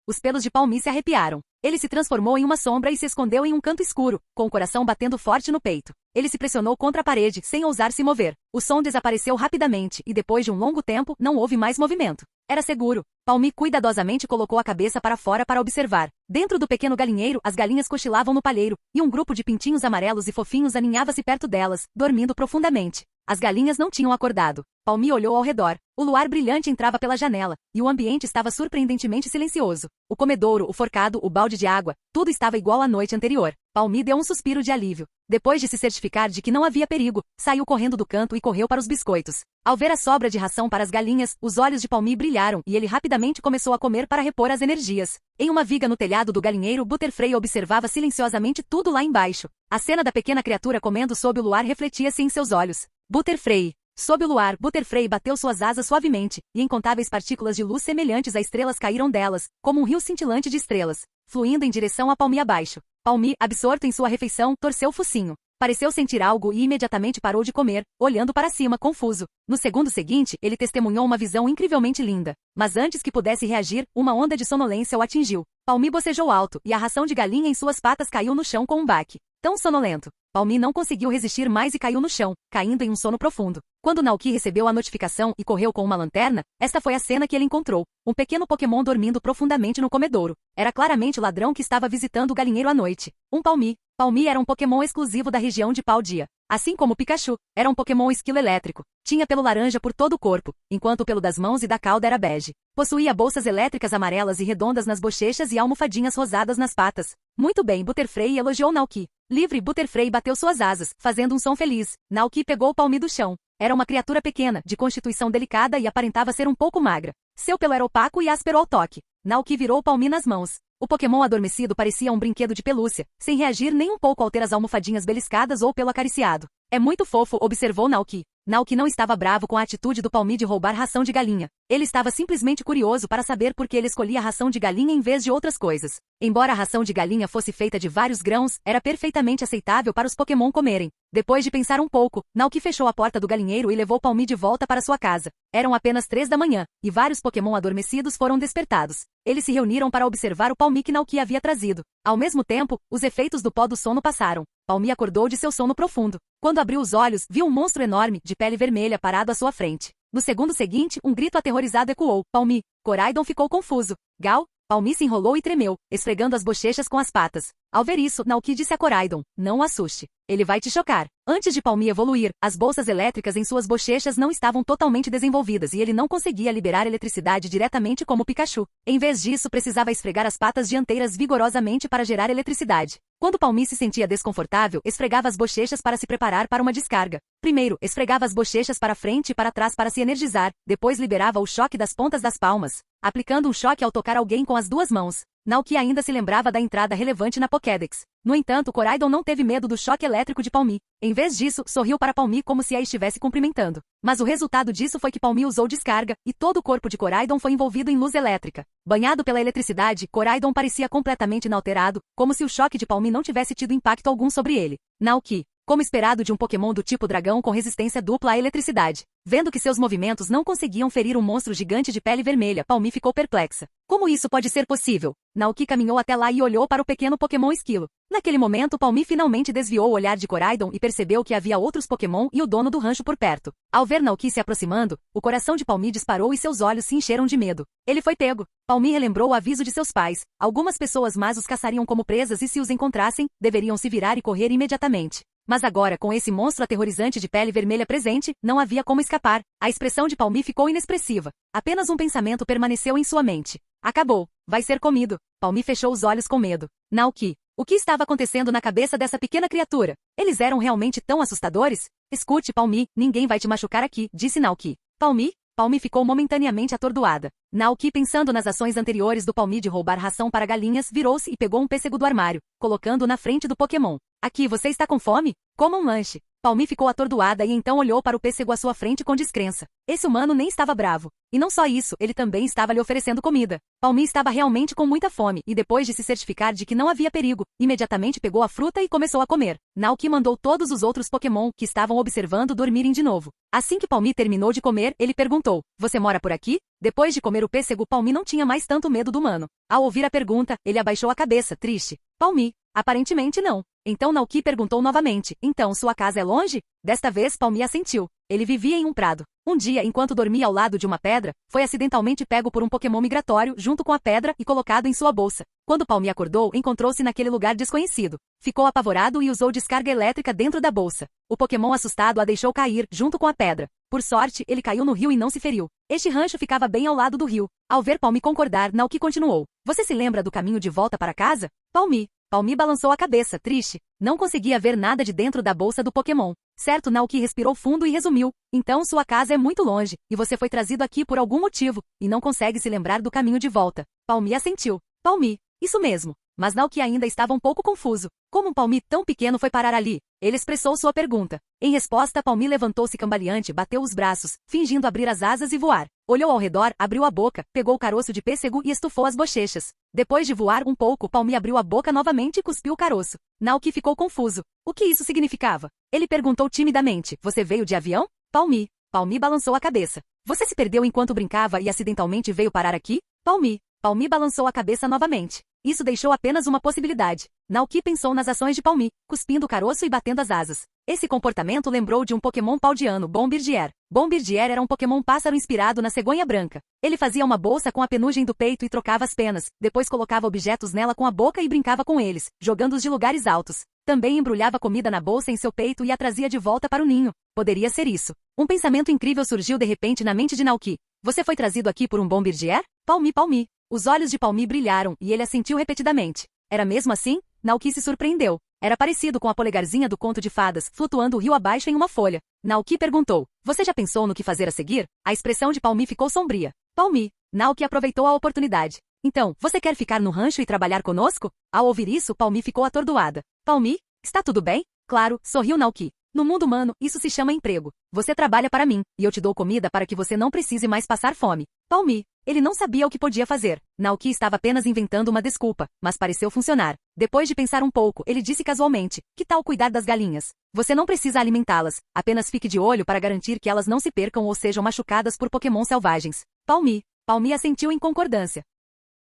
Os pelos de Palmi se arrepiaram. Ele se transformou em uma sombra e se escondeu em um canto escuro, com o coração batendo forte no peito. Ele se pressionou contra a parede, sem ousar se mover. O som desapareceu rapidamente e depois de um longo tempo, não houve mais movimento. Era seguro. Palmi cuidadosamente colocou a cabeça para fora para observar. Dentro do pequeno galinheiro, as galinhas cochilavam no palheiro, e um grupo de pintinhos amarelos e fofinhos aninhava-se perto delas, dormindo profundamente. As galinhas não tinham acordado. Palmi olhou ao redor. O luar brilhante entrava pela janela, e o ambiente estava surpreendentemente silencioso. O comedouro, o forcado, o balde de água, tudo estava igual à noite anterior. Palmi deu um suspiro de alívio. Depois de se certificar de que não havia perigo, saiu correndo do canto e correu para os biscoitos. Ao ver a sobra de ração para as galinhas, os olhos de Palmi brilharam e ele rapidamente começou a comer para repor as energias. Em uma viga no telhado do galinheiro, Butterfree observava silenciosamente tudo lá embaixo. A cena da pequena criatura comendo sob o luar refletia-se em seus olhos. Butterfree. Sob o luar, Butterfree bateu suas asas suavemente, e incontáveis partículas de luz semelhantes a estrelas caíram delas, como um rio cintilante de estrelas, fluindo em direção a Palmi abaixo. Palmi, absorto em sua refeição, torceu o focinho. Pareceu sentir algo e imediatamente parou de comer, olhando para cima, confuso. No segundo seguinte, ele testemunhou uma visão incrivelmente linda. Mas antes que pudesse reagir, uma onda de sonolência o atingiu. Palmi bocejou alto, e a ração de galinha em suas patas caiu no chão com um baque. Tão sonolento. Palmi não conseguiu resistir mais e caiu no chão, caindo em um sono profundo. Quando Naoki recebeu a notificação e correu com uma lanterna, esta foi a cena que ele encontrou. Um pequeno Pokémon dormindo profundamente no comedouro. Era claramente o ladrão que estava visitando o galinheiro à noite. Um Palmi. Palmi era um Pokémon exclusivo da região de Paldea. Assim como Pikachu, era um Pokémon esquilo elétrico. Tinha pelo laranja por todo o corpo, enquanto o pelo das mãos e da cauda era bege. Possuía bolsas elétricas amarelas e redondas nas bochechas e almofadinhas rosadas nas patas. Muito bem, Butterfree elogiou Naoki. Livre, Butterfree bateu suas asas, fazendo um som feliz. Naoki pegou o Palmi do chão. Era uma criatura pequena, de constituição delicada e aparentava ser um pouco magra. Seu pelo era opaco e áspero ao toque. Naoki virou o Palmi nas mãos. O Pokémon adormecido parecia um brinquedo de pelúcia, sem reagir nem um pouco ao ter as almofadinhas beliscadas ou pelo acariciado. É muito fofo, observou Naoki. Naoki não estava bravo com a atitude do Palmi de roubar ração de galinha. Ele estava simplesmente curioso para saber por que ele escolhia ração de galinha em vez de outras coisas. Embora a ração de galinha fosse feita de vários grãos, era perfeitamente aceitável para os Pokémon comerem. Depois de pensar um pouco, Naoki fechou a porta do galinheiro e levou Palmi de volta para sua casa. Eram apenas 3 da manhã, e vários Pokémon adormecidos foram despertados. Eles se reuniram para observar o Palmi que Naoki havia trazido. Ao mesmo tempo, os efeitos do pó do sono passaram. Palmi acordou de seu sono profundo. Quando abriu os olhos, viu um monstro enorme, de pele vermelha, parado à sua frente. No segundo seguinte, um grito aterrorizado ecoou. Palmi. Coraidon ficou confuso. Gal? Palmi se enrolou e tremeu, esfregando as bochechas com as patas. Ao ver isso, Naoki disse a Coraidon, não o assuste. Ele vai te chocar. Antes de Palmi evoluir, as bolsas elétricas em suas bochechas não estavam totalmente desenvolvidas e ele não conseguia liberar eletricidade diretamente como Pikachu. Em vez disso, precisava esfregar as patas dianteiras vigorosamente para gerar eletricidade. Quando Palmi se sentia desconfortável, esfregava as bochechas para se preparar para uma descarga. Primeiro, esfregava as bochechas para frente e para trás para se energizar, depois liberava o choque das pontas das palmas, aplicando um choque ao tocar alguém com as 2 mãos. Naoki ainda se lembrava da entrada relevante na Pokédex. No entanto, Coraidon não teve medo do choque elétrico de Palmi. Em vez disso, sorriu para Palmi como se a estivesse cumprimentando. Mas o resultado disso foi que Palmi usou descarga, e todo o corpo de Coraidon foi envolvido em luz elétrica. Banhado pela eletricidade, Coraidon parecia completamente inalterado, como se o choque de Palmi não tivesse tido impacto algum sobre ele. Naoki, como esperado de um Pokémon do tipo dragão com resistência dupla à eletricidade. Vendo que seus movimentos não conseguiam ferir um monstro gigante de pele vermelha, Palmi ficou perplexa. Como isso pode ser possível? Naoki caminhou até lá e olhou para o pequeno Pokémon esquilo. Naquele momento, Palmi finalmente desviou o olhar de Coraidon e percebeu que havia outros Pokémon e o dono do rancho por perto. Ao ver Naoki se aproximando, o coração de Palmi disparou e seus olhos se encheram de medo. Ele foi pego. Palmi relembrou o aviso de seus pais. Algumas pessoas más os caçariam como presas e se os encontrassem, deveriam se virar e correr imediatamente. Mas agora, com esse monstro aterrorizante de pele vermelha presente, não havia como escapar. A expressão de Palmi ficou inexpressiva. Apenas um pensamento permaneceu em sua mente. Acabou. Vai ser comido. Palmi fechou os olhos com medo. Naoki. O que estava acontecendo na cabeça dessa pequena criatura? Eles eram realmente tão assustadores? Escute, Palmi, ninguém vai te machucar aqui, disse Naoki. Palmi? Palmi ficou momentaneamente atordoada. Naoki, pensando nas ações anteriores do Palmi de roubar ração para galinhas, virou-se e pegou um pêssego do armário, colocando-o na frente do Pokémon. Aqui, você está com fome? Coma um lanche. Palmi ficou atordoada e então olhou para o pêssego à sua frente com descrença. Esse humano nem estava bravo. E não só isso, ele também estava lhe oferecendo comida. Palmi estava realmente com muita fome e depois de se certificar de que não havia perigo, imediatamente pegou a fruta e começou a comer. Naoki mandou todos os outros Pokémon que estavam observando dormirem de novo. Assim que Palmi terminou de comer, ele perguntou, você mora por aqui? Depois de comer o pêssego, Palmi não tinha mais tanto medo do humano. Ao ouvir a pergunta, ele abaixou a cabeça, triste. Palmi, aparentemente não. Então Naoki perguntou novamente, então sua casa é longe? Desta vez Palmi assentiu. Ele vivia em um prado. Um dia, enquanto dormia ao lado de uma pedra, foi acidentalmente pego por um Pokémon migratório junto com a pedra e colocado em sua bolsa. Quando Palmi acordou, encontrou-se naquele lugar desconhecido. Ficou apavorado e usou descarga elétrica dentro da bolsa. O Pokémon assustado a deixou cair, junto com a pedra. Por sorte, ele caiu no rio e não se feriu. Este rancho ficava bem ao lado do rio. Ao ver Palmi concordar, Naoki continuou. Você se lembra do caminho de volta para casa? Palmi balançou a cabeça, triste. Não conseguia ver nada de dentro da bolsa do Pokémon. Certo, Naoki respirou fundo e resumiu. Então sua casa é muito longe, e você foi trazido aqui por algum motivo, e não consegue se lembrar do caminho de volta. Palmi assentiu. Palmi, isso mesmo. Mas Naoki ainda estava um pouco confuso. Como um Palmi tão pequeno foi parar ali? Ele expressou sua pergunta. Em resposta, Palmi levantou-se cambaleante, bateu os braços, fingindo abrir as asas e voar. Olhou ao redor, abriu a boca, pegou o caroço de pêssego e estufou as bochechas. Depois de voar um pouco, Palmi abriu a boca novamente e cuspiu o caroço. Naoki ficou confuso. O que isso significava? Ele perguntou timidamente. Você veio de avião? Palmi balançou a cabeça. Você se perdeu enquanto brincava e acidentalmente veio parar aqui? Palmi balançou a cabeça novamente. Isso deixou apenas uma possibilidade. Naoki pensou nas ações de Palmi, cuspindo o caroço e batendo as asas. Esse comportamento lembrou de um Pokémon paldiano, Bombirdier. Bombirdier era um Pokémon pássaro inspirado na cegonha branca. Ele fazia uma bolsa com a penugem do peito e trocava as penas, depois colocava objetos nela com a boca e brincava com eles, jogando-os de lugares altos. Também embrulhava comida na bolsa em seu peito e a trazia de volta para o ninho. Poderia ser isso. Um pensamento incrível surgiu de repente na mente de Naoki. Você foi trazido aqui por um Bombirdier? Palmi. Os olhos de Palmi brilharam e ele assentiu repetidamente. Era mesmo assim? Naoki se surpreendeu. Era parecido com a polegarzinha do conto de fadas, flutuando o rio abaixo em uma folha. Naoki perguntou, você já pensou no que fazer a seguir? A expressão de Palmi ficou sombria. Palmi. Naoki aproveitou a oportunidade. Então, você quer ficar no rancho e trabalhar conosco? Ao ouvir isso, Palmi ficou atordoada. Palmi, está tudo bem? Claro, sorriu Naoki. No mundo humano, isso se chama emprego. Você trabalha para mim, e eu te dou comida para que você não precise mais passar fome. Palmi. Ele não sabia o que podia fazer. Naoki estava apenas inventando uma desculpa, mas pareceu funcionar. Depois de pensar um pouco, ele disse casualmente, que tal cuidar das galinhas? Você não precisa alimentá-las, apenas fique de olho para garantir que elas não se percam ou sejam machucadas por Pokémon selvagens. Palmi. Palmi assentiu em concordância.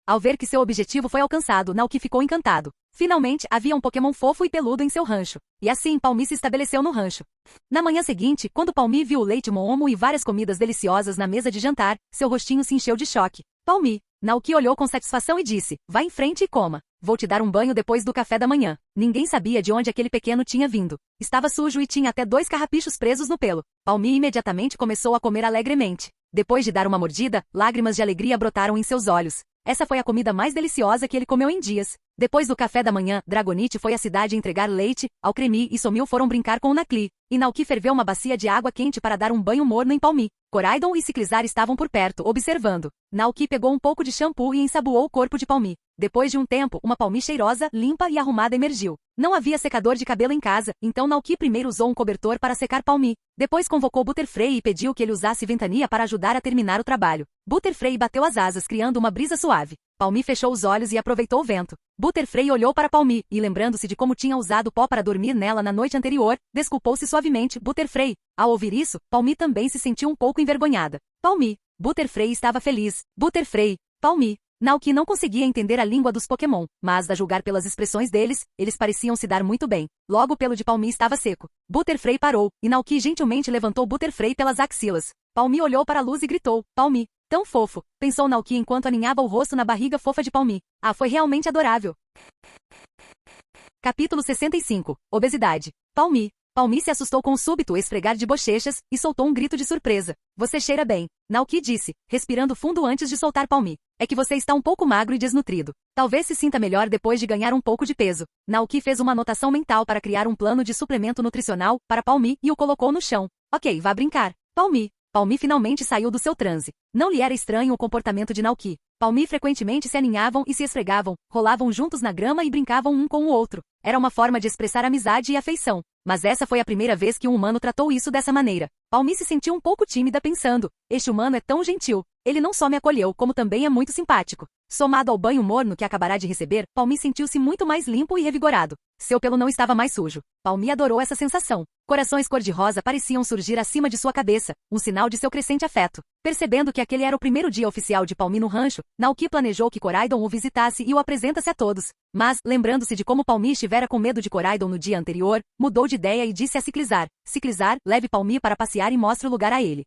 Ao ver que seu objetivo foi alcançado, Naoki ficou encantado. Finalmente, havia um Pokémon fofo e peludo em seu rancho. E assim, Palmi se estabeleceu no rancho. Na manhã seguinte, quando Palmi viu o leite momo e várias comidas deliciosas na mesa de jantar, seu rostinho se encheu de choque. Palmi. Naoki olhou com satisfação e disse, vá em frente e coma. Vou te dar um banho depois do café da manhã. Ninguém sabia de onde aquele pequeno tinha vindo. Estava sujo e tinha até 2 carrapichos presos no pelo. Palmi imediatamente começou a comer alegremente. Depois de dar uma mordida, lágrimas de alegria brotaram em seus olhos. Essa foi a comida mais deliciosa que ele comeu em dias. Depois do café da manhã, Dragonite foi à cidade entregar leite, Alcremie e Somil foram brincar com o Nacli, e Naoki ferveu uma bacia de água quente para dar um banho morno em Palmi. Coraidon e Ciclizar estavam por perto, observando. Naoki pegou um pouco de shampoo e ensaboou o corpo de Palmi. Depois de um tempo, uma Palmi cheirosa, limpa e arrumada emergiu. Não havia secador de cabelo em casa, então Naoki primeiro usou um cobertor para secar Palmi. Depois convocou Butterfree e pediu que ele usasse ventania para ajudar a terminar o trabalho. Butterfree bateu as asas criando uma brisa suave. Palmi fechou os olhos e aproveitou o vento. Butterfree olhou para Palmi e, lembrando-se de como tinha usado pó para dormir nela na noite anterior, desculpou-se suavemente. Butterfree. Ao ouvir isso, Palmi também se sentiu um pouco envergonhada. Palmi. Butterfree estava feliz. Butterfree. Palmi. Naoki não conseguia entender a língua dos Pokémon, mas, a julgar pelas expressões deles, eles pareciam se dar muito bem. Logo o pelo de Palmi estava seco. Butterfree parou, e Naoki gentilmente levantou Butterfree pelas axilas. Palmi olhou para a luz e gritou, Palmi. Tão fofo, pensou Naoki enquanto aninhava o rosto na barriga fofa de Palmi. Ah, foi realmente adorável. Capítulo 65. Obesidade. Palmi. Palmi se assustou com o súbito esfregar de bochechas e soltou um grito de surpresa. Você cheira bem, Naoki disse, respirando fundo antes de soltar Palmi. É que você está um pouco magro e desnutrido. Talvez se sinta melhor depois de ganhar um pouco de peso. Naoki fez uma anotação mental para criar um plano de suplemento nutricional para Palmi e o colocou no chão. Ok, vá brincar. Palmi. Palmi finalmente saiu do seu transe. Não lhe era estranho o comportamento de Naoki. Palmi frequentemente se aninhavam e se esfregavam, rolavam juntos na grama e brincavam um com o outro. Era uma forma de expressar amizade e afeição. Mas essa foi a primeira vez que um humano tratou isso dessa maneira. Palmi se sentiu um pouco tímida pensando, este humano é tão gentil. Ele não só me acolheu, como também é muito simpático. Somado ao banho morno que acabará de receber, Palmi sentiu-se muito mais limpo e revigorado. Seu pelo não estava mais sujo. Palmi adorou essa sensação. Corações cor-de-rosa pareciam surgir acima de sua cabeça, um sinal de seu crescente afeto. Percebendo que aquele era o primeiro dia oficial de Palmi no rancho, Naoki planejou que Coraidon o visitasse e o apresentasse a todos. Mas, lembrando-se de como Palmi estivera com medo de Coraidon no dia anterior, mudou de ideia e disse a Ciclizar, Ciclizar, leve Palmi para passear e mostre o lugar a ele.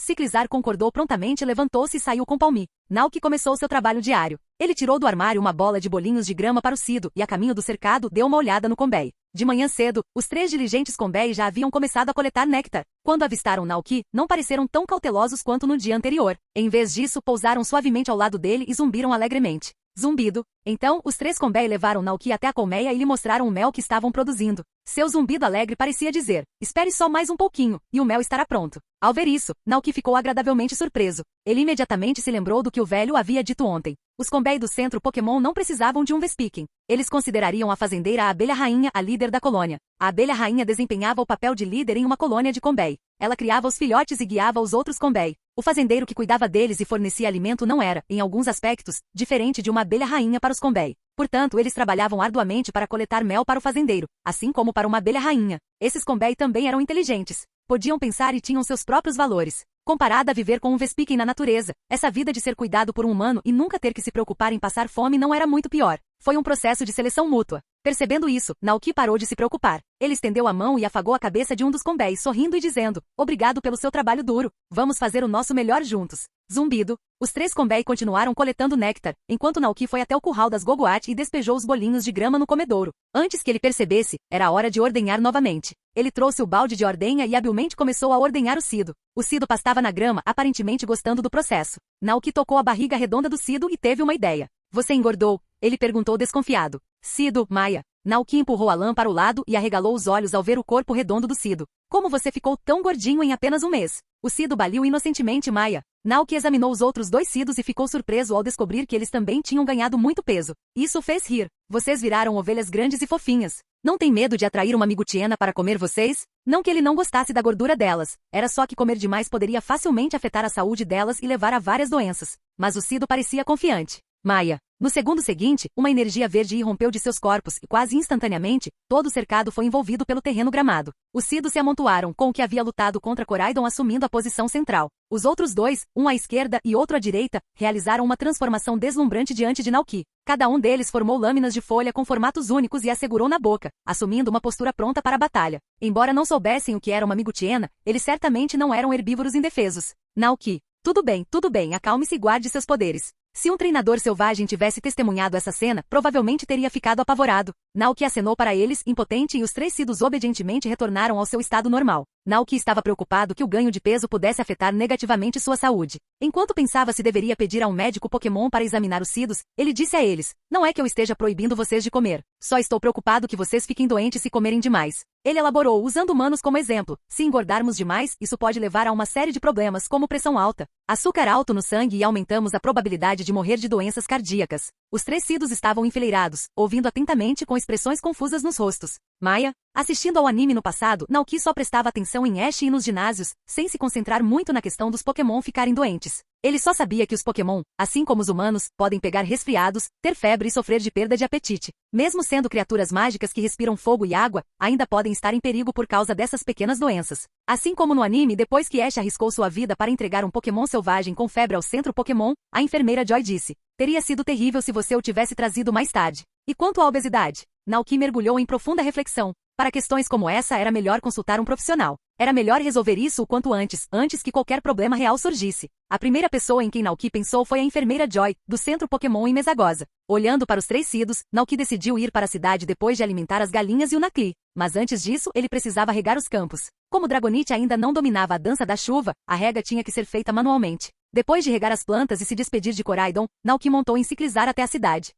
Ciclizar concordou prontamente e levantou-se e saiu com Palmi. Naoki começou seu trabalho diário. Ele tirou do armário uma bola de bolinhos de grama para o Cido e, a caminho do cercado, deu uma olhada no Combei. De manhã cedo, os 3 diligentes Combei já haviam começado a coletar néctar. Quando avistaram Naoki, não pareceram tão cautelosos quanto no dia anterior. Em vez disso, pousaram suavemente ao lado dele e zumbiram alegremente. Zumbido. Então, os 3 Combei levaram Naoki até a colmeia e lhe mostraram o mel que estavam produzindo. Seu zumbido alegre parecia dizer, espere só mais um pouquinho, e o mel estará pronto. Ao ver isso, Naoki ficou agradavelmente surpreso. Ele imediatamente se lembrou do que o velho havia dito ontem. Os Combei do centro Pokémon não precisavam de um Vespiquen. Eles considerariam a fazendeira a abelha rainha a líder da colônia. A abelha rainha desempenhava o papel de líder em uma colônia de Combei. Ela criava os filhotes e guiava os outros Combei. O fazendeiro que cuidava deles e fornecia alimento não era, em alguns aspectos, diferente de uma abelha rainha para os Combei. Portanto, eles trabalhavam arduamente para coletar mel para o fazendeiro, assim como para uma abelha rainha. Esses Combei também eram inteligentes. Podiam pensar e tinham seus próprios valores. Comparada a viver com um Vespiquen na natureza, essa vida de ser cuidado por um humano e nunca ter que se preocupar em passar fome não era muito pior. Foi um processo de seleção mútua. Percebendo isso, Naoki parou de se preocupar. Ele estendeu a mão e afagou a cabeça de um dos Combei, sorrindo e dizendo, obrigado pelo seu trabalho duro. Vamos fazer o nosso melhor juntos. Zumbido. Os 3 Combei continuaram coletando néctar, enquanto Naoki foi até o curral das Gogoat e despejou os bolinhos de grama no comedouro. Antes que ele percebesse, era a hora de ordenhar novamente. Ele trouxe o balde de ordenha e habilmente começou a ordenhar o Cido. O Cido pastava na grama, aparentemente gostando do processo. Naoki tocou a barriga redonda do Cido e teve uma ideia. Você engordou? Ele perguntou desconfiado. Cido, Maia. Naoki empurrou a lã para o lado e arregalou os olhos ao ver o corpo redondo do Cido. Como você ficou tão gordinho em apenas um mês? O Cido baliu inocentemente Maia. Naoki examinou os outros 2 Cidos e ficou surpreso ao descobrir que eles também tinham ganhado muito peso. Isso o fez rir. Vocês viraram ovelhas grandes e fofinhas. Não tem medo de atrair uma migutiena para comer vocês? Não que ele não gostasse da gordura delas, era só que comer demais poderia facilmente afetar a saúde delas e levar a várias doenças. Mas o Cido parecia confiante. Maia. No segundo seguinte, uma energia verde irrompeu de seus corpos e quase instantaneamente, todo o cercado foi envolvido pelo terreno gramado. Os Cidos se amontoaram com o que havia lutado contra Coraidon assumindo a posição central. Os outros dois, um à esquerda e outro à direita, realizaram uma transformação deslumbrante diante de Naoki. Cada um deles formou lâminas de folha com formatos únicos e as segurou na boca, assumindo uma postura pronta para a batalha. Embora não soubessem o que era uma migutiena, eles certamente não eram herbívoros indefesos. Naoki. Tudo bem, acalme-se e guarde seus poderes. Se um treinador selvagem tivesse testemunhado essa cena, provavelmente teria ficado apavorado. Naoki acenou para eles, impotente, e os 3 Cidos obedientemente retornaram ao seu estado normal. Naoki estava preocupado que o ganho de peso pudesse afetar negativamente sua saúde. Enquanto pensava se deveria pedir a um médico Pokémon para examinar os Cidos, ele disse a eles: "Não é que eu esteja proibindo vocês de comer. Só estou preocupado que vocês fiquem doentes se comerem demais." Ele elaborou, usando humanos como exemplo. Se engordarmos demais, isso pode levar a uma série de problemas, como pressão alta, açúcar alto no sangue e aumentamos a probabilidade de morrer de doenças cardíacas. Os 3 Cidos estavam enfileirados, ouvindo atentamente com expressões confusas nos rostos. Maia. Assistindo ao anime no passado, Naoki só prestava atenção em Ash e nos ginásios, sem se concentrar muito na questão dos Pokémon ficarem doentes. Ele só sabia que os Pokémon, assim como os humanos, podem pegar resfriados, ter febre e sofrer de perda de apetite. Mesmo sendo criaturas mágicas que respiram fogo e água, ainda podem estar em perigo por causa dessas pequenas doenças. Assim como no anime, depois que Ash arriscou sua vida para entregar um Pokémon selvagem com febre ao centro Pokémon, a enfermeira Joy disse: "Teria sido terrível se você o tivesse trazido mais tarde." E quanto à obesidade? Naoki mergulhou em profunda reflexão. Para questões como essa era melhor consultar um profissional. Era melhor resolver isso o quanto antes que qualquer problema real surgisse. A primeira pessoa em quem Naoki pensou foi a enfermeira Joy, do centro Pokémon em Mesagoza. Olhando para os 3 Cidos, Naoki decidiu ir para a cidade depois de alimentar as galinhas e o Nacli. Mas antes disso, ele precisava regar os campos. Como Dragonite ainda não dominava a dança da chuva, a rega tinha que ser feita manualmente. Depois de regar as plantas e se despedir de Coraidon, Naoki montou em ciclizar até a cidade.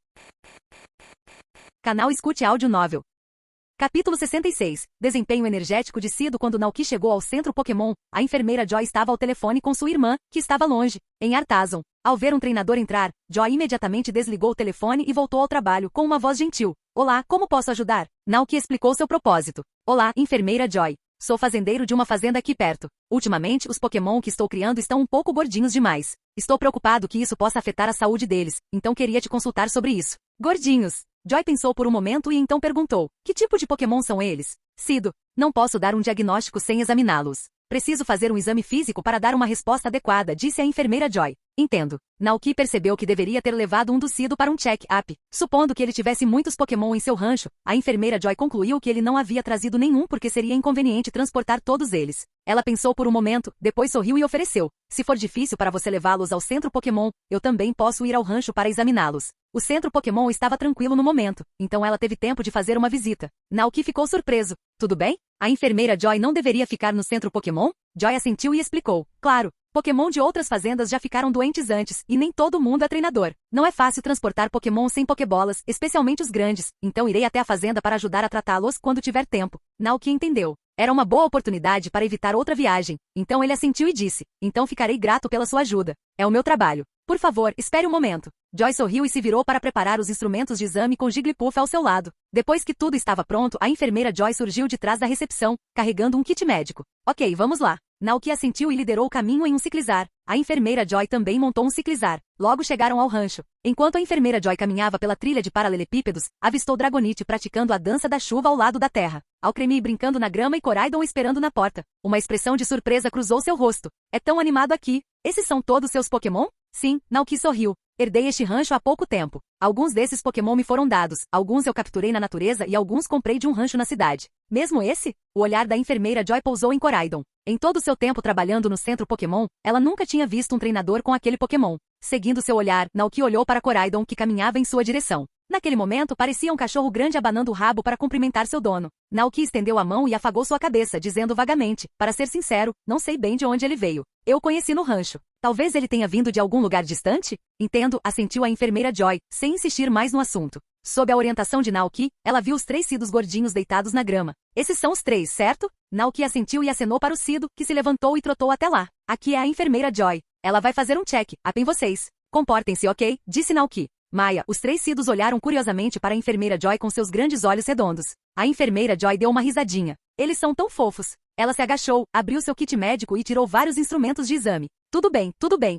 Canal Escute Áudio Novel. Capítulo 66. Desempenho energético de Cido. Quando Naoki chegou ao centro Pokémon, a enfermeira Joy estava ao telefone com sua irmã, que estava longe, em Artazon. Ao ver um treinador entrar, Joy imediatamente desligou o telefone e voltou ao trabalho com uma voz gentil. "Olá, como posso ajudar?" Naoki explicou seu propósito. "Olá, enfermeira Joy. Sou fazendeiro de uma fazenda aqui perto. Ultimamente, os Pokémon que estou criando estão um pouco gordinhos demais. Estou preocupado que isso possa afetar a saúde deles, então queria te consultar sobre isso." Gordinhos. Joy pensou por um momento e então perguntou: "Que tipo de Pokémon são eles?" "Cido, não posso dar um diagnóstico sem examiná-los. Preciso fazer um exame físico para dar uma resposta adequada", disse a enfermeira Joy. "Entendo." Naoki percebeu que deveria ter levado um do Cido para um check-up. Supondo que ele tivesse muitos Pokémon em seu rancho, a enfermeira Joy concluiu que ele não havia trazido nenhum porque seria inconveniente transportar todos eles. Ela pensou por um momento, depois sorriu e ofereceu: "Se for difícil para você levá-los ao centro Pokémon, eu também posso ir ao rancho para examiná-los." O centro Pokémon estava tranquilo no momento, então ela teve tempo de fazer uma visita. Naoki ficou surpreso. "Tudo bem? A enfermeira Joy não deveria ficar no centro Pokémon?" Joy assentiu e explicou: "Claro. Pokémon de outras fazendas já ficaram doentes antes, e nem todo mundo é treinador. Não é fácil transportar Pokémon sem Pokébolas, especialmente os grandes, então irei até a fazenda para ajudar a tratá-los quando tiver tempo." Naoki entendeu. Era uma boa oportunidade para evitar outra viagem, então ele assentiu e disse: "Então ficarei grato pela sua ajuda. É o meu trabalho. Por favor, espere um momento." Joy sorriu e se virou para preparar os instrumentos de exame com Jigglypuff ao seu lado. Depois que tudo estava pronto, a enfermeira Joy surgiu de trás da recepção, carregando um kit médico. "Ok, vamos lá." Naoki assentiu e liderou o caminho em um ciclizar. A enfermeira Joy também montou um ciclizar. Logo chegaram ao rancho. Enquanto a enfermeira Joy caminhava pela trilha de paralelepípedos, avistou Dragonite praticando a dança da chuva ao lado da terra. Alcremie brincando na grama e Coraidon esperando na porta. Uma expressão de surpresa cruzou seu rosto. "É tão animado aqui. Esses são todos seus Pokémon?" "Sim." Naoki sorriu. "Herdei este rancho há pouco tempo. Alguns desses Pokémon me foram dados, alguns eu capturei na natureza e alguns comprei de um rancho na cidade." "Mesmo esse?" O olhar da enfermeira Joy pousou em Coraidon. Em todo o seu tempo trabalhando no centro Pokémon, ela nunca tinha visto um treinador com aquele Pokémon. Seguindo seu olhar, Naoki olhou para Coraidon que caminhava em sua direção. Naquele momento parecia um cachorro grande abanando o rabo para cumprimentar seu dono. Naoki estendeu a mão e afagou sua cabeça, dizendo vagamente: "Para ser sincero, não sei bem de onde ele veio. Eu o conheci no rancho. Talvez ele tenha vindo de algum lugar distante?" "Entendo", assentiu a enfermeira Joy, sem insistir mais no assunto. Sob a orientação de Naoki, ela viu os 3 Cidos gordinhos deitados na grama. "Esses são os 3, certo?" Naoki assentiu e acenou para o Cido, que se levantou e trotou até lá. "Aqui é a enfermeira Joy. Ela vai fazer um check-up em vocês. Comportem-se, ok?" disse Naoki. Maya, os 3 Sidos olharam curiosamente para a enfermeira Joy com seus grandes olhos redondos. A enfermeira Joy deu uma risadinha. Eles são tão fofos. Ela se agachou, abriu seu kit médico e tirou vários instrumentos de exame. Tudo bem,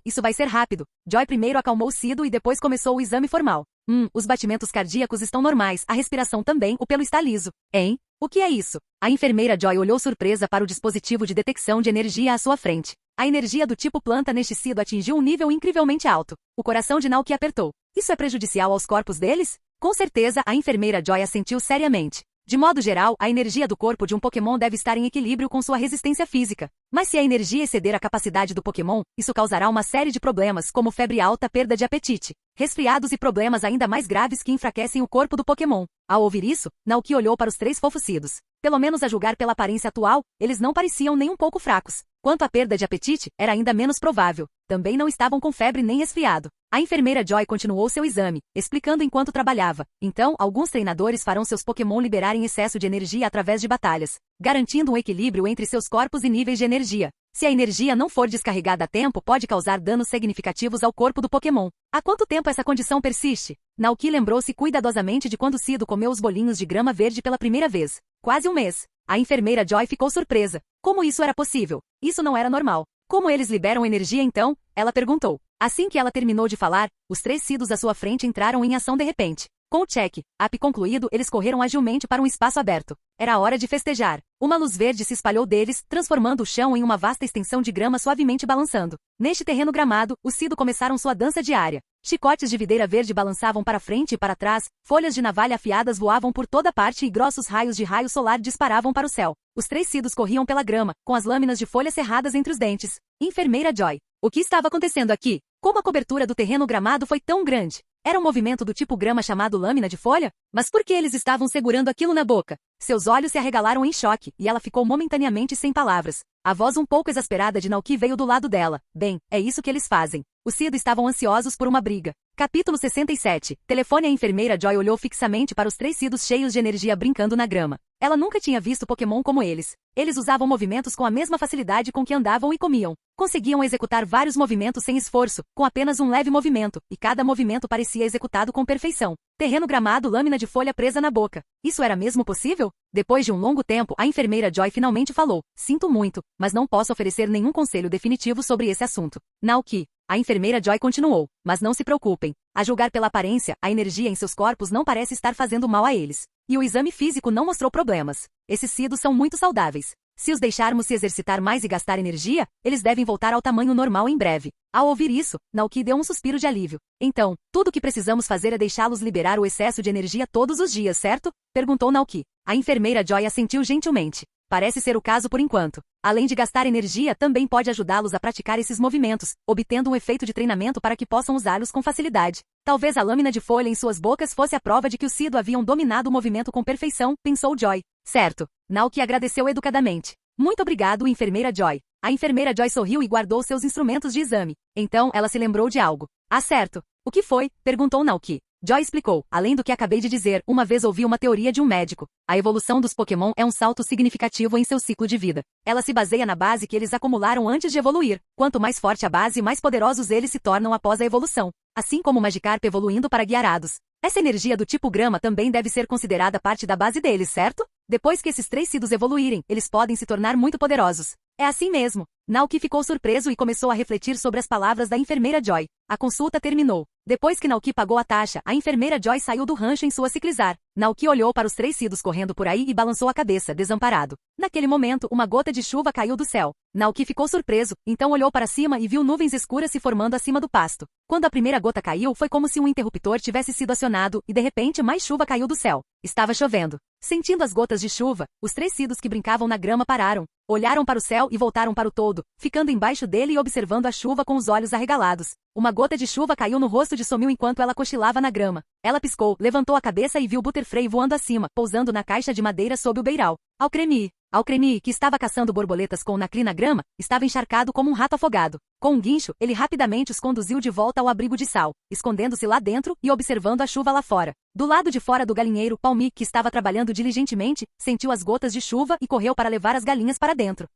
isso vai ser rápido. Joy primeiro acalmou o Sido e depois começou o exame formal. Os batimentos cardíacos estão normais, a respiração também, o pelo está liso. Hein? O que é isso? A enfermeira Joy olhou surpresa para o dispositivo de detecção de energia à sua frente. A energia do tipo planta neste Sido atingiu um nível incrivelmente alto. O coração de Naoki apertou. Isso é prejudicial aos corpos deles? Com certeza, a enfermeira Joy assentiu seriamente. De modo geral, a energia do corpo de um Pokémon deve estar em equilíbrio com sua resistência física. Mas se a energia exceder a capacidade do Pokémon, isso causará uma série de problemas como febre alta, perda de apetite, resfriados e problemas ainda mais graves que enfraquecem o corpo do Pokémon. Ao ouvir isso, Naoki olhou para os 3 Fofucidos. Pelo menos a julgar pela aparência atual, eles não pareciam nem um pouco fracos. Quanto à perda de apetite, era ainda menos provável. Também não estavam com febre nem resfriado. A enfermeira Joy continuou seu exame, explicando enquanto trabalhava. Então, alguns treinadores farão seus Pokémon liberarem excesso de energia através de batalhas, garantindo um equilíbrio entre seus corpos e níveis de energia. Se a energia não for descarregada a tempo, pode causar danos significativos ao corpo do Pokémon. Há quanto tempo essa condição persiste? Naoki lembrou-se cuidadosamente de quando Sido comeu os bolinhos de grama verde pela primeira vez. Quase um mês. A enfermeira Joy ficou surpresa. Como isso era possível? Isso não era normal. Como eles liberam energia então? Ela perguntou. Assim que ela terminou de falar, os 3 Sidos à sua frente entraram em ação de repente. Com o check-up concluído, eles correram agilmente para um espaço aberto. Era hora de festejar. Uma luz verde se espalhou deles, transformando o chão em uma vasta extensão de grama suavemente balançando. Neste terreno gramado, os Sido começaram sua dança diária. Chicotes de videira verde balançavam para frente e para trás, folhas de navalha afiadas voavam por toda parte e grossos raios de raio solar disparavam para o céu. Os 3 Sidos corriam pela grama, com as lâminas de folha cerradas entre os dentes. Enfermeira Joy. O que estava acontecendo aqui? Como a cobertura do terreno gramado foi tão grande? Era um movimento do tipo grama chamado lâmina de folha? Mas por que eles estavam segurando aquilo na boca? Seus olhos se arregalaram em choque, e ela ficou momentaneamente sem palavras. A voz um pouco exasperada de Naoki veio do lado dela. Bem, é isso que eles fazem. Os Sido estavam ansiosos por uma briga. Capítulo 67. Telefone. A enfermeira Joy olhou fixamente para os 3 Sidos cheios de energia brincando na grama. Ela nunca tinha visto Pokémon como eles. Eles usavam movimentos com a mesma facilidade com que andavam e comiam. Conseguiam executar vários movimentos sem esforço, com apenas um leve movimento, e cada movimento parecia executado com perfeição. Terreno gramado, lâmina de folha presa na boca. Isso era mesmo possível? Depois de um longo tempo, a enfermeira Joy finalmente falou. Sinto muito, mas não posso oferecer nenhum conselho definitivo sobre esse assunto. Naoki. A enfermeira Joy continuou. Mas não se preocupem. A julgar pela aparência, a energia em seus corpos não parece estar fazendo mal a eles. E o exame físico não mostrou problemas. Esses Sidos são muito saudáveis. Se os deixarmos se exercitar mais e gastar energia, eles devem voltar ao tamanho normal em breve. Ao ouvir isso, Naoki deu um suspiro de alívio. Então, tudo o que precisamos fazer é deixá-los liberar o excesso de energia todos os dias, certo? Perguntou Naoki. A enfermeira Joy assentiu gentilmente. Parece ser o caso por enquanto. Além de gastar energia, também pode ajudá-los a praticar esses movimentos, obtendo um efeito de treinamento para que possam usá-los com facilidade. Talvez a lâmina de folha em suas bocas fosse a prova de que os Sido haviam dominado o movimento com perfeição, pensou Joy. Certo. Naoki agradeceu educadamente. Muito obrigado, enfermeira Joy. A enfermeira Joy sorriu e guardou seus instrumentos de exame. Então, ela se lembrou de algo. Ah, certo. O que foi? Perguntou Naoki. Joy explicou. Além do que acabei de dizer, uma vez ouvi uma teoria de um médico. A evolução dos Pokémon é um salto significativo em seu ciclo de vida. Ela se baseia na base que eles acumularam antes de evoluir. Quanto mais forte a base, mais poderosos eles se tornam após a evolução. Assim como o Magikarp evoluindo para Gyarados. Essa energia do tipo grama também deve ser considerada parte da base deles, certo? Depois que esses 3 Sidos evoluírem, eles podem se tornar muito poderosos. É assim mesmo. Naoki ficou surpreso e começou a refletir sobre as palavras da enfermeira Joy. A consulta terminou. Depois que Naoki pagou a taxa, a enfermeira Joy saiu do rancho em sua ciclizar. Naoki olhou para os 3 Sidos correndo por aí e balançou a cabeça, desamparado. Naquele momento, uma gota de chuva caiu do céu. Naoki ficou surpreso, então olhou para cima e viu nuvens escuras se formando acima do pasto. Quando a primeira gota caiu, foi como se um interruptor tivesse sido acionado e de repente mais chuva caiu do céu. Estava chovendo. Sentindo as gotas de chuva, os 3 Sidos que brincavam na grama pararam. Olharam para o céu e voltaram para o todo, ficando embaixo dele e observando a chuva com os olhos arregalados. Uma gota de chuva caiu no rosto de Somil enquanto ela cochilava na grama. Ela piscou, levantou a cabeça e viu Butterfree voando acima, pousando na caixa de madeira sob o beiral. Alcremie, que estava caçando borboletas com o Nacli na grama, estava encharcado como um rato afogado. Com um guincho, ele rapidamente os conduziu de volta ao abrigo de sal, escondendo-se lá dentro e observando a chuva lá fora. Do lado de fora do galinheiro, Palmi, que estava trabalhando diligentemente, sentiu as gotas de chuva e correu para levar as galinhas para dentro.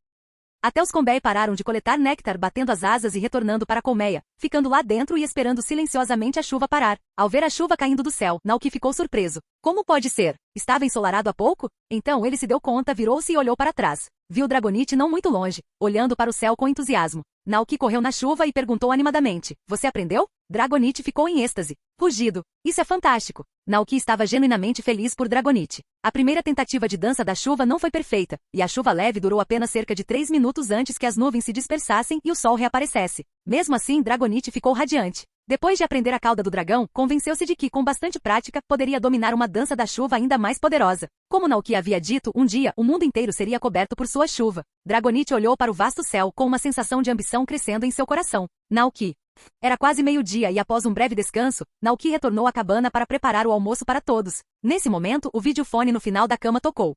Até os Combei pararam de coletar néctar batendo as asas e retornando para a colmeia, ficando lá dentro e esperando silenciosamente a chuva parar. Ao ver a chuva caindo do céu, Naoki ficou surpreso. Como pode ser? Estava ensolarado há pouco? Então ele se deu conta, virou-se e olhou para trás. Viu Dragonite não muito longe, olhando para o céu com entusiasmo. Naoki correu na chuva e perguntou animadamente: "Você aprendeu?" Dragonite ficou em êxtase. Rugido. Isso é fantástico. Naoki estava genuinamente feliz por Dragonite. A primeira tentativa de dança da chuva não foi perfeita, e a chuva leve durou apenas cerca de 3 minutos antes que as nuvens se dispersassem e o sol reaparecesse. Mesmo assim, Dragonite ficou radiante. Depois de aprender a cauda do dragão, convenceu-se de que, com bastante prática, poderia dominar uma dança da chuva ainda mais poderosa. Como Naoki havia dito, um dia, o mundo inteiro seria coberto por sua chuva. Dragonite olhou para o vasto céu com uma sensação de ambição crescendo em seu coração. Naoki. Era quase meio-dia e após um breve descanso, Naoki retornou à cabana para preparar o almoço para todos. Nesse momento, o videofone no final da cama tocou.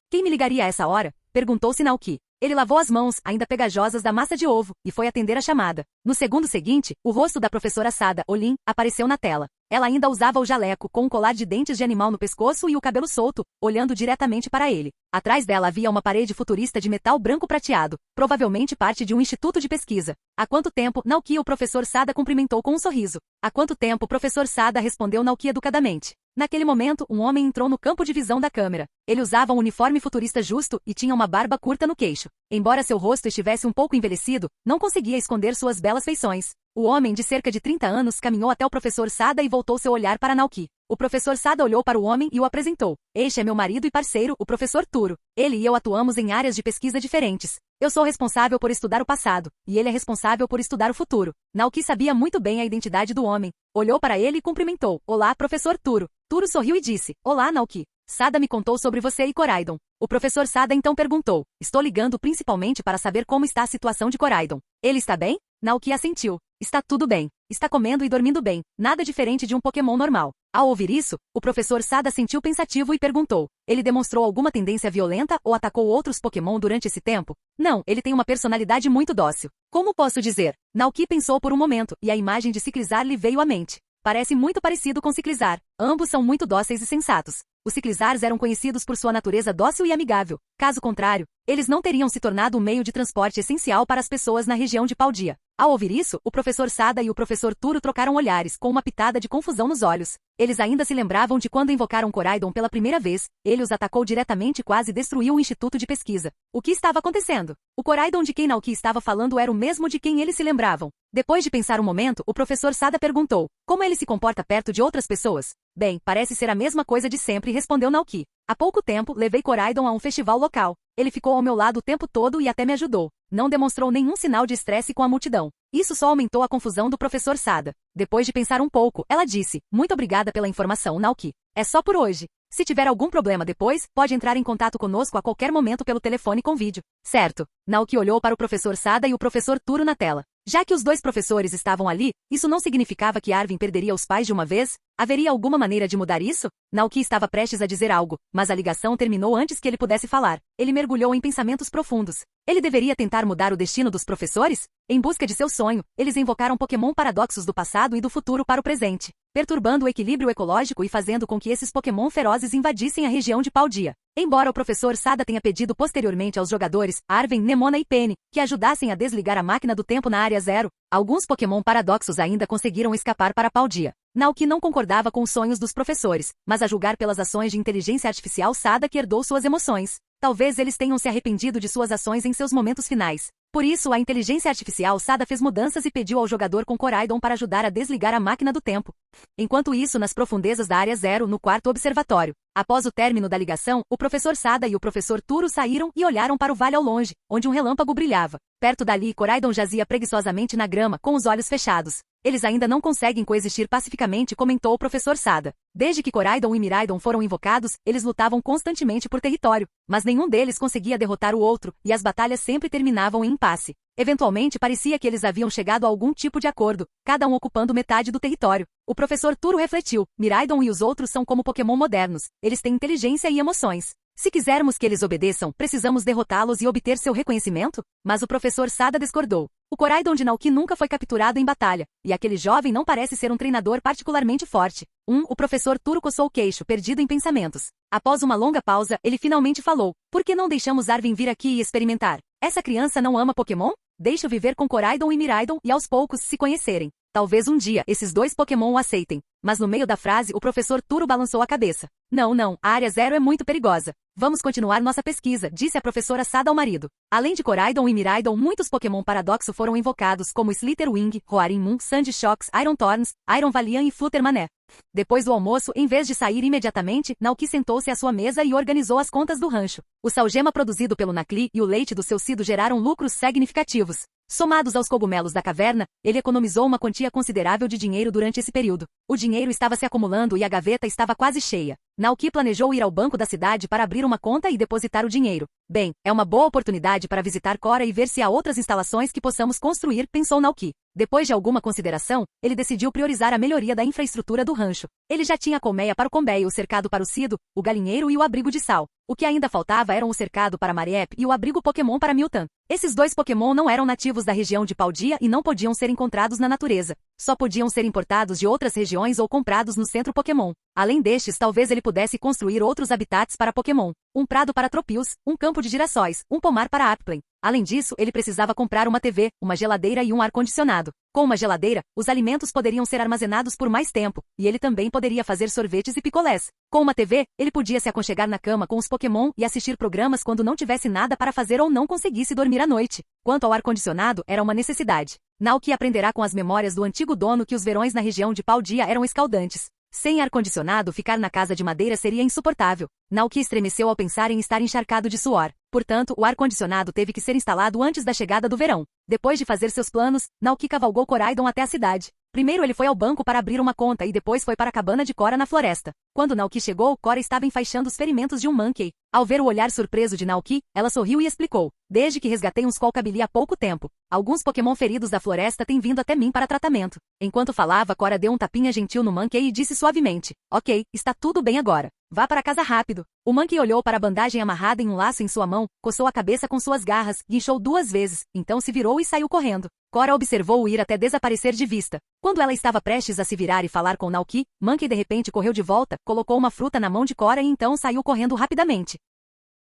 Quem me ligaria a essa hora? Perguntou-se Naoki. Ele lavou as mãos, ainda pegajosas da massa de ovo, e foi atender a chamada. No segundo seguinte, o rosto da professora Sada, Olin, apareceu na tela. Ela ainda usava o jaleco, com um colar de dentes de animal no pescoço e o cabelo solto, olhando diretamente para ele. Atrás dela havia uma parede futurista de metal branco prateado, provavelmente parte de um instituto de pesquisa. Há quanto tempo, Naoki, o professor Sada cumprimentou com um sorriso. Há quanto tempo, professor Sada, respondeu Naoki educadamente. Naquele momento, um homem entrou no campo de visão da câmera. Ele usava um uniforme futurista justo e tinha uma barba curta no queixo. Embora seu rosto estivesse um pouco envelhecido, não conseguia esconder suas belas feições. O homem de cerca de 30 anos caminhou até o professor Sada e voltou seu olhar para Naoki. O professor Sada olhou para o homem e o apresentou. Este é meu marido e parceiro, o professor Turo. Ele e eu atuamos em áreas de pesquisa diferentes. Eu sou responsável por estudar o passado, e ele é responsável por estudar o futuro. Naoki sabia muito bem a identidade do homem. Olhou para ele e cumprimentou. Olá, professor Turo. Turo sorriu e disse. Olá, Naoki. Sada me contou sobre você e Koraidon. O professor Sada então perguntou. Estou ligando principalmente para saber como está a situação de Koraidon. Ele está bem? Naoki assentiu. Está tudo bem. Está comendo e dormindo bem. Nada diferente de um Pokémon normal. Ao ouvir isso, o professor Sada sentiu pensativo e perguntou. Ele demonstrou alguma tendência violenta ou atacou outros Pokémon durante esse tempo? Não, ele tem uma personalidade muito dócil. Como posso dizer? Naoki pensou por um momento, e a imagem de Ciclizar lhe veio à mente. Parece muito parecido com Ciclizar. Ambos são muito dóceis e sensatos. Os Ciclizars eram conhecidos por sua natureza dócil e amigável. Caso contrário, eles não teriam se tornado um meio de transporte essencial para as pessoas na região de Paldia. Ao ouvir isso, o professor Sada e o professor Turo trocaram olhares, com uma pitada de confusão nos olhos. Eles ainda se lembravam de quando invocaram Koraidon pela primeira vez. Ele os atacou diretamente e quase destruiu o instituto de pesquisa. O que estava acontecendo? O Koraidon de quem Naoki estava falando era o mesmo de quem eles se lembravam. Depois de pensar um momento, o professor Sada perguntou. Como ele se comporta perto de outras pessoas? Bem, parece ser a mesma coisa de sempre, respondeu Naoki. Há pouco tempo, levei Koraidon a um festival local. Ele ficou ao meu lado o tempo todo e até me ajudou. Não demonstrou nenhum sinal de estresse com a multidão. Isso só aumentou a confusão do professor Sada. Depois de pensar um pouco, ela disse, muito obrigada pela informação, Naoki. É só por hoje. Se tiver algum problema depois, pode entrar em contato conosco a qualquer momento pelo telefone com vídeo. Certo. Naoki olhou para o professor Sada e o professor Turo na tela. Já que os dois professores estavam ali, isso não significava que Arvin perderia os pais de uma vez? Haveria alguma maneira de mudar isso? Naoki estava prestes a dizer algo, mas a ligação terminou antes que ele pudesse falar. Ele mergulhou em pensamentos profundos. Ele deveria tentar mudar o destino dos professores? Em busca de seu sonho, eles invocaram Pokémon paradoxos do passado e do futuro para o presente, perturbando o equilíbrio ecológico e fazendo com que esses Pokémon ferozes invadissem a região de Paldia. Embora o professor Sada tenha pedido posteriormente aos jogadores, Arven, Nemona e Penny, que ajudassem a desligar a máquina do tempo na Área Zero, alguns Pokémon paradoxos ainda conseguiram escapar para Paldia. Naoki não concordava com os sonhos dos professores, mas a julgar pelas ações de inteligência artificial Sada que herdou suas emoções. Talvez eles tenham se arrependido de suas ações em seus momentos finais. Por isso, a inteligência artificial Sada fez mudanças e pediu ao jogador com Koraidon para ajudar a desligar a máquina do tempo. Enquanto isso, nas profundezas da Área Zero, no quarto observatório. Após o término da ligação, o professor Sada e o professor Turo saíram e olharam para o vale ao longe, onde um relâmpago brilhava. Perto dali, Koraidon jazia preguiçosamente na grama, com os olhos fechados. Eles ainda não conseguem coexistir pacificamente, comentou o professor Sada. Desde que Koraidon e Miraidon foram invocados, eles lutavam constantemente por território, mas nenhum deles conseguia derrotar o outro, e as batalhas sempre terminavam em impasse. Eventualmente parecia que eles haviam chegado a algum tipo de acordo, cada um ocupando metade do território. O professor Turo refletiu, Miraidon e os outros são como Pokémon modernos, eles têm inteligência e emoções. Se quisermos que eles obedeçam, precisamos derrotá-los e obter seu reconhecimento? Mas o professor Sada discordou. O Koraidon de Naoki nunca foi capturado em batalha, e aquele jovem não parece ser um treinador particularmente forte. O professor Turo coçou o queixo, perdido em pensamentos. Após uma longa pausa, ele finalmente falou, por que não deixamos Arvin vir aqui e experimentar? Essa criança não ama Pokémon? Deixa viver com Koraidon e Miraidon e aos poucos se conhecerem. Talvez um dia esses dois Pokémon o aceitem. Mas no meio da frase o professor Turo balançou a cabeça. Não, a área 0 é muito perigosa. Vamos continuar nossa pesquisa, disse a professora Sada ao marido. Além de Koraidon e Miraidon, muitos Pokémon paradoxo foram invocados, como Slitherwing, Roaring Sandshocks, Iron Thorns, Iron Valiant e Flutter Mané. Depois do almoço, em vez de sair imediatamente, Naoki sentou-se à sua mesa e organizou as contas do rancho. O salgema produzido pelo Nakli e o leite do seu cido geraram lucros significativos. Somados aos cogumelos da caverna, ele economizou uma quantia considerável de dinheiro durante esse período. O dinheiro estava se acumulando e a gaveta estava quase cheia. Naoki planejou ir ao banco da cidade para abrir uma conta e depositar o dinheiro. Bem, é uma boa oportunidade para visitar Cora e ver se há outras instalações que possamos construir, pensou Naoki. Depois de alguma consideração, ele decidiu priorizar a melhoria da infraestrutura do rancho. Ele já tinha a colmeia para o Combé, o cercado para o Cido, o galinheiro e o abrigo de sal. O que ainda faltava eram o cercado para Mariep e o abrigo Pokémon para Miltan. Esses dois Pokémon não eram nativos da região de Paldia e não podiam ser encontrados na natureza. Só podiam ser importados de outras regiões ou comprados no centro Pokémon. Além destes, talvez ele pudesse construir outros habitats para Pokémon. Um prado para Tropius, um campo de girassóis, um pomar para Aptplen. Além disso, ele precisava comprar uma TV, uma geladeira e um ar-condicionado. Com uma geladeira, os alimentos poderiam ser armazenados por mais tempo, e ele também poderia fazer sorvetes e picolés. Com uma TV, ele podia se aconchegar na cama com os Pokémon e assistir programas quando não tivesse nada para fazer ou não conseguisse dormir à noite. Quanto ao ar-condicionado, era uma necessidade. Naoki aprenderá com as memórias do antigo dono que os verões na região de Paldia eram escaldantes. Sem ar-condicionado, ficar na casa de madeira seria insuportável. Naoki estremeceu ao pensar em estar encharcado de suor. Portanto, o ar-condicionado teve que ser instalado antes da chegada do verão. Depois de fazer seus planos, Naoki cavalgou Koraidon até a cidade. Primeiro ele foi ao banco para abrir uma conta e depois foi para a cabana de Cora na floresta. Quando Naoki chegou, Cora estava enfaixando os ferimentos de um Monkey. Ao ver o olhar surpreso de Naoki, ela sorriu e explicou. Desde que resgatei uns Colcabili há pouco tempo. Alguns Pokémon feridos da floresta têm vindo até mim para tratamento. Enquanto falava, Cora deu um tapinha gentil no Monkey e disse suavemente. Ok, está tudo bem agora. Vá para casa rápido. O Monkey olhou para a bandagem amarrada em um laço em sua mão, coçou a cabeça com suas garras, guinchou 2 vezes, então se virou e saiu correndo. Cora observou-o ir até desaparecer de vista. Quando ela estava prestes a se virar e falar com Naoki, Monkey de repente correu de volta, colocou uma fruta na mão de Cora e então saiu correndo rapidamente.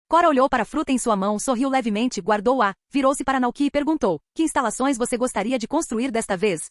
Cora olhou para a fruta em sua mão, sorriu levemente, guardou-a, virou-se para Naoki e perguntou, que instalações você gostaria de construir desta vez?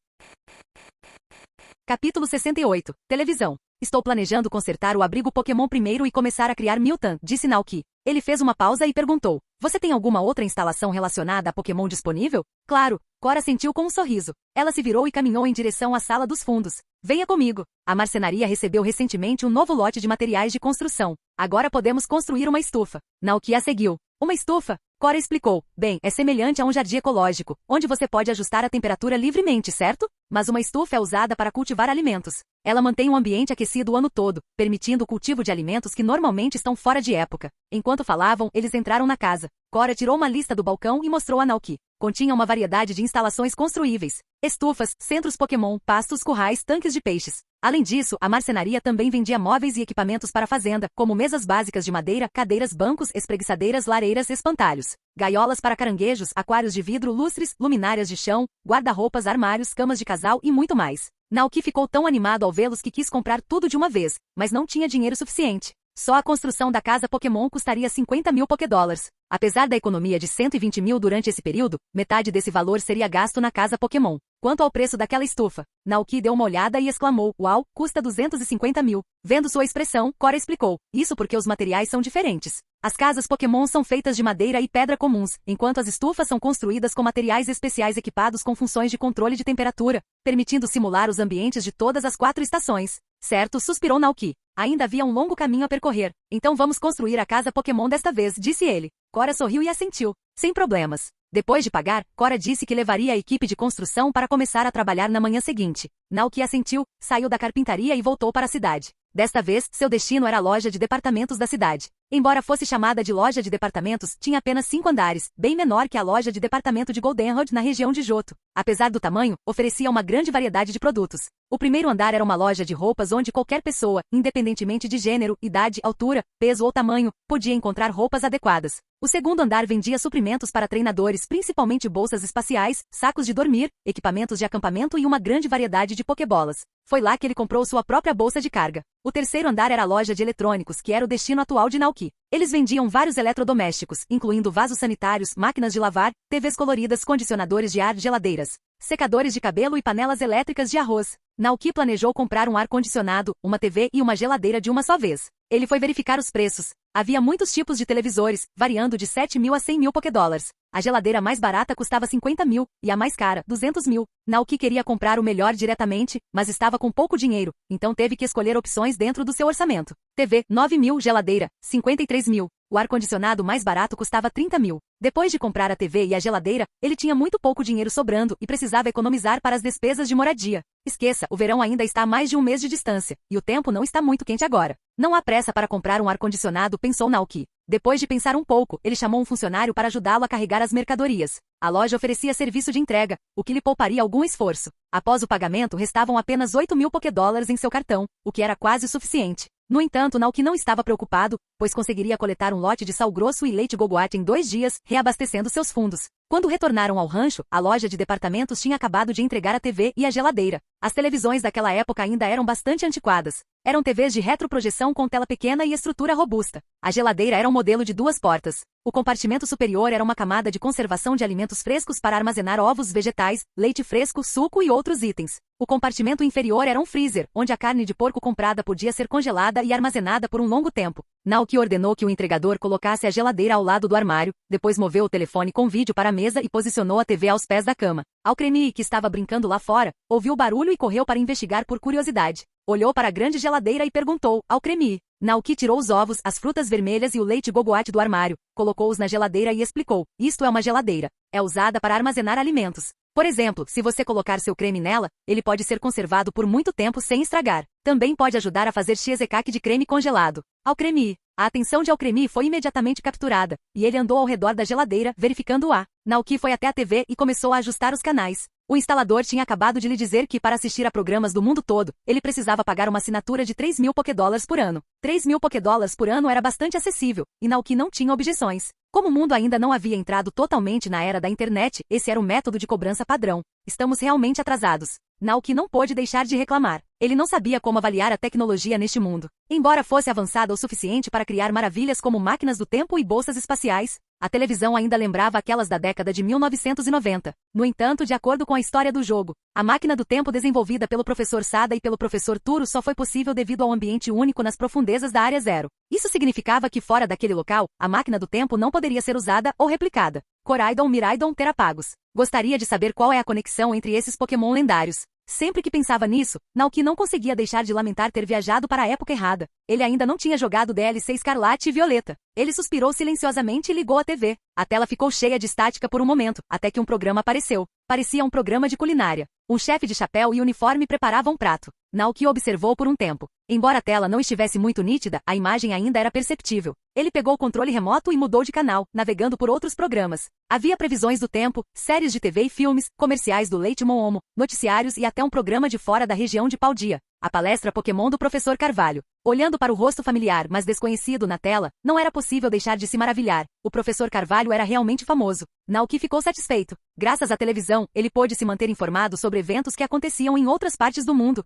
Capítulo 68. Televisão. Estou planejando consertar o abrigo Pokémon primeiro e começar a criar Miltan, disse Naoki. Ele fez uma pausa e perguntou, você tem alguma outra instalação relacionada a Pokémon disponível? Claro, Cora sentiu com um sorriso. Ela se virou e caminhou em direção à sala dos fundos. Venha comigo. A marcenaria recebeu recentemente um novo lote de materiais de construção. Agora podemos construir uma estufa. Naoki a seguiu. Uma estufa? Cora explicou. Bem, é semelhante a um jardim ecológico, onde você pode ajustar a temperatura livremente, certo? Mas uma estufa é usada para cultivar alimentos. Ela mantém um ambiente aquecido o ano todo, permitindo o cultivo de alimentos que normalmente estão fora de época. Enquanto falavam, eles entraram na casa. Cora tirou uma lista do balcão e mostrou a Naoki. Continha uma variedade de instalações construíveis. Estufas, centros Pokémon, pastos, currais, tanques de peixes. Além disso, a marcenaria também vendia móveis e equipamentos para a fazenda, como mesas básicas de madeira, cadeiras, bancos, espreguiçadeiras, lareiras, espantalhos, gaiolas para caranguejos, aquários de vidro, lustres, luminárias de chão, guarda-roupas, armários, camas de casal e muito mais. Naoki ficou tão animado ao vê-los que quis comprar tudo de uma vez, mas não tinha dinheiro suficiente. Só a construção da casa Pokémon custaria 50 mil Pokédólares. Apesar da economia de 120 mil durante esse período, metade desse valor seria gasto na casa Pokémon. Quanto ao preço daquela estufa, Naoki deu uma olhada e exclamou, uau, custa 250 mil. Vendo sua expressão, Cora explicou, isso porque os materiais são diferentes. As casas Pokémon são feitas de madeira e pedra comuns, enquanto as estufas são construídas com materiais especiais equipados com funções de controle de temperatura, permitindo simular os ambientes de todas as 4 estações. Certo, suspirou Naoki. Ainda havia um longo caminho a percorrer. Então vamos construir a casa Pokémon desta vez, disse ele. Cora sorriu e assentiu. Sem problemas. Depois de pagar, Cora disse que levaria a equipe de construção para começar a trabalhar na manhã seguinte. Naoki assentiu, saiu da carpintaria e voltou para a cidade. Desta vez, seu destino era a loja de departamentos da cidade. Embora fosse chamada de loja de departamentos, tinha apenas 5 andares, bem menor que a loja de departamento de Goldenrod na região de Johto. Apesar do tamanho, oferecia uma grande variedade de produtos. O primeiro andar era uma loja de roupas onde qualquer pessoa, independentemente de gênero, idade, altura, peso ou tamanho, podia encontrar roupas adequadas. O segundo andar vendia suprimentos para treinadores, principalmente bolsas espaciais, sacos de dormir, equipamentos de acampamento e uma grande variedade de pokebolas. Foi lá que ele comprou sua própria bolsa de carga. O terceiro andar era a loja de eletrônicos, que era o destino atual de Naoki. Eles vendiam vários eletrodomésticos, incluindo vasos sanitários, máquinas de lavar, TVs coloridas, condicionadores de ar, geladeiras, secadores de cabelo e panelas elétricas de arroz. Naoki planejou comprar um ar-condicionado, uma TV e uma geladeira de uma só vez. Ele foi verificar os preços. Havia muitos tipos de televisores, variando de 7 mil a 100 mil Pokédólares. A geladeira mais barata custava 50 mil, e a mais cara, 200 mil. Naoki queria comprar o melhor diretamente, mas estava com pouco dinheiro, então teve que escolher opções dentro do seu orçamento. TV, 9 mil, geladeira, 53 mil. O ar-condicionado mais barato custava 30 mil. Depois de comprar a TV e a geladeira, ele tinha muito pouco dinheiro sobrando e precisava economizar para as despesas de moradia. Esqueça, o verão ainda está a mais de um mês de distância, e o tempo não está muito quente agora. Não há pressa para comprar um ar-condicionado, pensou Naoki. Depois de pensar um pouco, ele chamou um funcionário para ajudá-lo a carregar as mercadorias. A loja oferecia serviço de entrega, o que lhe pouparia algum esforço. Após o pagamento, restavam apenas 8 mil Pokédólares em seu cartão, o que era quase suficiente. No entanto, Naoki não estava preocupado, pois conseguiria coletar um lote de sal grosso e leite Gogoat em 2 dias, reabastecendo seus fundos. Quando retornaram ao rancho, a loja de departamentos tinha acabado de entregar a TV e a geladeira. As televisões daquela época ainda eram bastante antiquadas. Eram TVs de retroprojeção com tela pequena e estrutura robusta. A geladeira era um modelo de 2 portas. O compartimento superior era uma camada de conservação de alimentos frescos para armazenar ovos, vegetais, leite fresco, suco e outros itens. O compartimento inferior era um freezer, onde a carne de porco comprada podia ser congelada e armazenada por um longo tempo. Naoki ordenou que o entregador colocasse a geladeira ao lado do armário, depois moveu o telefone com vídeo para a mesa e posicionou a TV aos pés da cama. Alcremie, que estava brincando lá fora, ouviu o barulho e correu para investigar por curiosidade. Olhou para a grande geladeira e perguntou, Alcremie. Naoki tirou os ovos, as frutas vermelhas e o leite Gogoat do armário, colocou-os na geladeira e explicou, isto é uma geladeira. É usada para armazenar alimentos. Por exemplo, se você colocar seu creme nela, ele pode ser conservado por muito tempo sem estragar. Também pode ajudar a fazer cheesecake de creme congelado. Alcremie. A atenção de Alcremie foi imediatamente capturada, e ele andou ao redor da geladeira, verificando-a. Naoki foi até a TV e começou a ajustar os canais. O instalador tinha acabado de lhe dizer que, para assistir a programas do mundo todo, ele precisava pagar uma assinatura de 3 mil Pokédólares por ano. 3 mil Pokédólares por ano era bastante acessível, e Naoki não tinha objeções. Como o mundo ainda não havia entrado totalmente na era da internet, esse era o método de cobrança padrão. Estamos realmente atrasados. Naoki não pôde deixar de reclamar. Ele não sabia como avaliar a tecnologia neste mundo. Embora fosse avançada o suficiente para criar maravilhas como máquinas do tempo e bolsas espaciais, a televisão ainda lembrava aquelas da década de 1990. No entanto, de acordo com a história do jogo, a máquina do tempo desenvolvida pelo professor Sada e pelo professor Turo só foi possível devido ao ambiente único nas profundezas da Área Zero. Isso significava que fora daquele local, a máquina do tempo não poderia ser usada ou replicada. Coraidon, Miraidon, Terapagos. Gostaria de saber qual é a conexão entre esses Pokémon lendários. Sempre que pensava nisso, Naoki não conseguia deixar de lamentar ter viajado para a época errada. Ele ainda não tinha jogado DLC Escarlate e Violeta. Ele suspirou silenciosamente e ligou a TV. A tela ficou cheia de estática por um momento, até que um programa apareceu. Parecia um programa de culinária. Um chefe de chapéu e uniforme preparava um prato. Naoki observou por um tempo. Embora a tela não estivesse muito nítida, a imagem ainda era perceptível. Ele pegou o controle remoto e mudou de canal, navegando por outros programas. Havia previsões do tempo, séries de TV e filmes, comerciais do leite Moomo, noticiários e até um programa de fora da região de Paldia. A palestra Pokémon do professor Carvalho. Olhando para o rosto familiar, mas desconhecido na tela, não era possível deixar de se maravilhar. O professor Carvalho era realmente famoso. Naoki ficou satisfeito. Graças à televisão, ele pôde se manter informado sobre eventos que aconteciam em outras partes do mundo.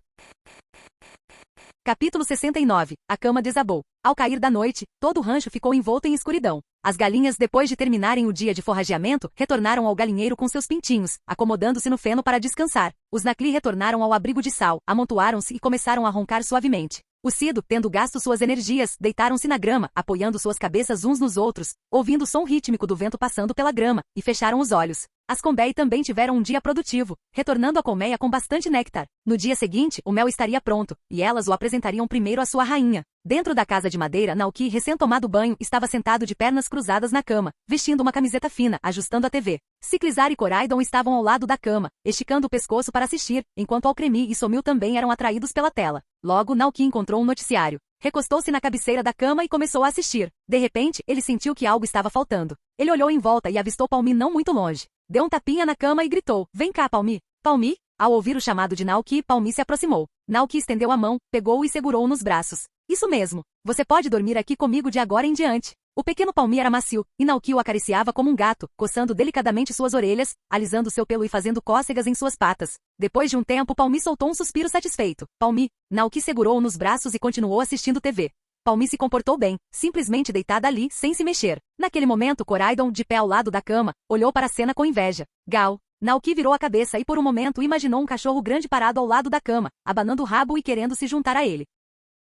Capítulo 69. A cama desabou. Ao cair da noite, todo o rancho ficou envolto em escuridão. As galinhas, depois de terminarem o dia de forrageamento, retornaram ao galinheiro com seus pintinhos, acomodando-se no feno para descansar. Os Nakli retornaram ao abrigo de sal, amontoaram-se e começaram a roncar suavemente. Os Cido, tendo gasto suas energias, deitaram-se na grama, apoiando suas cabeças uns nos outros, ouvindo o som rítmico do vento passando pela grama, e fecharam os olhos. As Combei também tiveram um dia produtivo, retornando à colmeia com bastante néctar. No dia seguinte, o mel estaria pronto, e elas o apresentariam primeiro à sua rainha. Dentro da casa de madeira, Naoki, recém-tomado banho, estava sentado de pernas cruzadas na cama, vestindo uma camiseta fina, ajustando a TV. Ciclizar e Coraidon estavam ao lado da cama, esticando o pescoço para assistir, enquanto Alcremie e Somil também eram atraídos pela tela. Logo, Naoki encontrou um noticiário. Recostou-se na cabeceira da cama e começou a assistir. De repente, ele sentiu que algo estava faltando. Ele olhou em volta e avistou Palmi não muito longe. Deu um tapinha na cama e gritou, "Vem cá, Palmi." Palmi? Ao ouvir o chamado de Naoki, Palmi se aproximou. Naoki estendeu a mão, pegou-o e segurou-o nos braços. Isso mesmo. Você pode dormir aqui comigo de agora em diante. O pequeno Palmi era macio, e Naoki o acariciava como um gato, coçando delicadamente suas orelhas, alisando seu pelo e fazendo cócegas em suas patas. Depois de um tempo, Palmi soltou um suspiro satisfeito. Palmi, Naoki segurou-o nos braços e continuou assistindo TV. Palmi se comportou bem, simplesmente deitada ali, sem se mexer. Naquele momento, Koraidon, de pé ao lado da cama, olhou para a cena com inveja. Gal. Naoki virou a cabeça e por um momento imaginou um cachorro grande parado ao lado da cama, abanando o rabo e querendo se juntar a ele.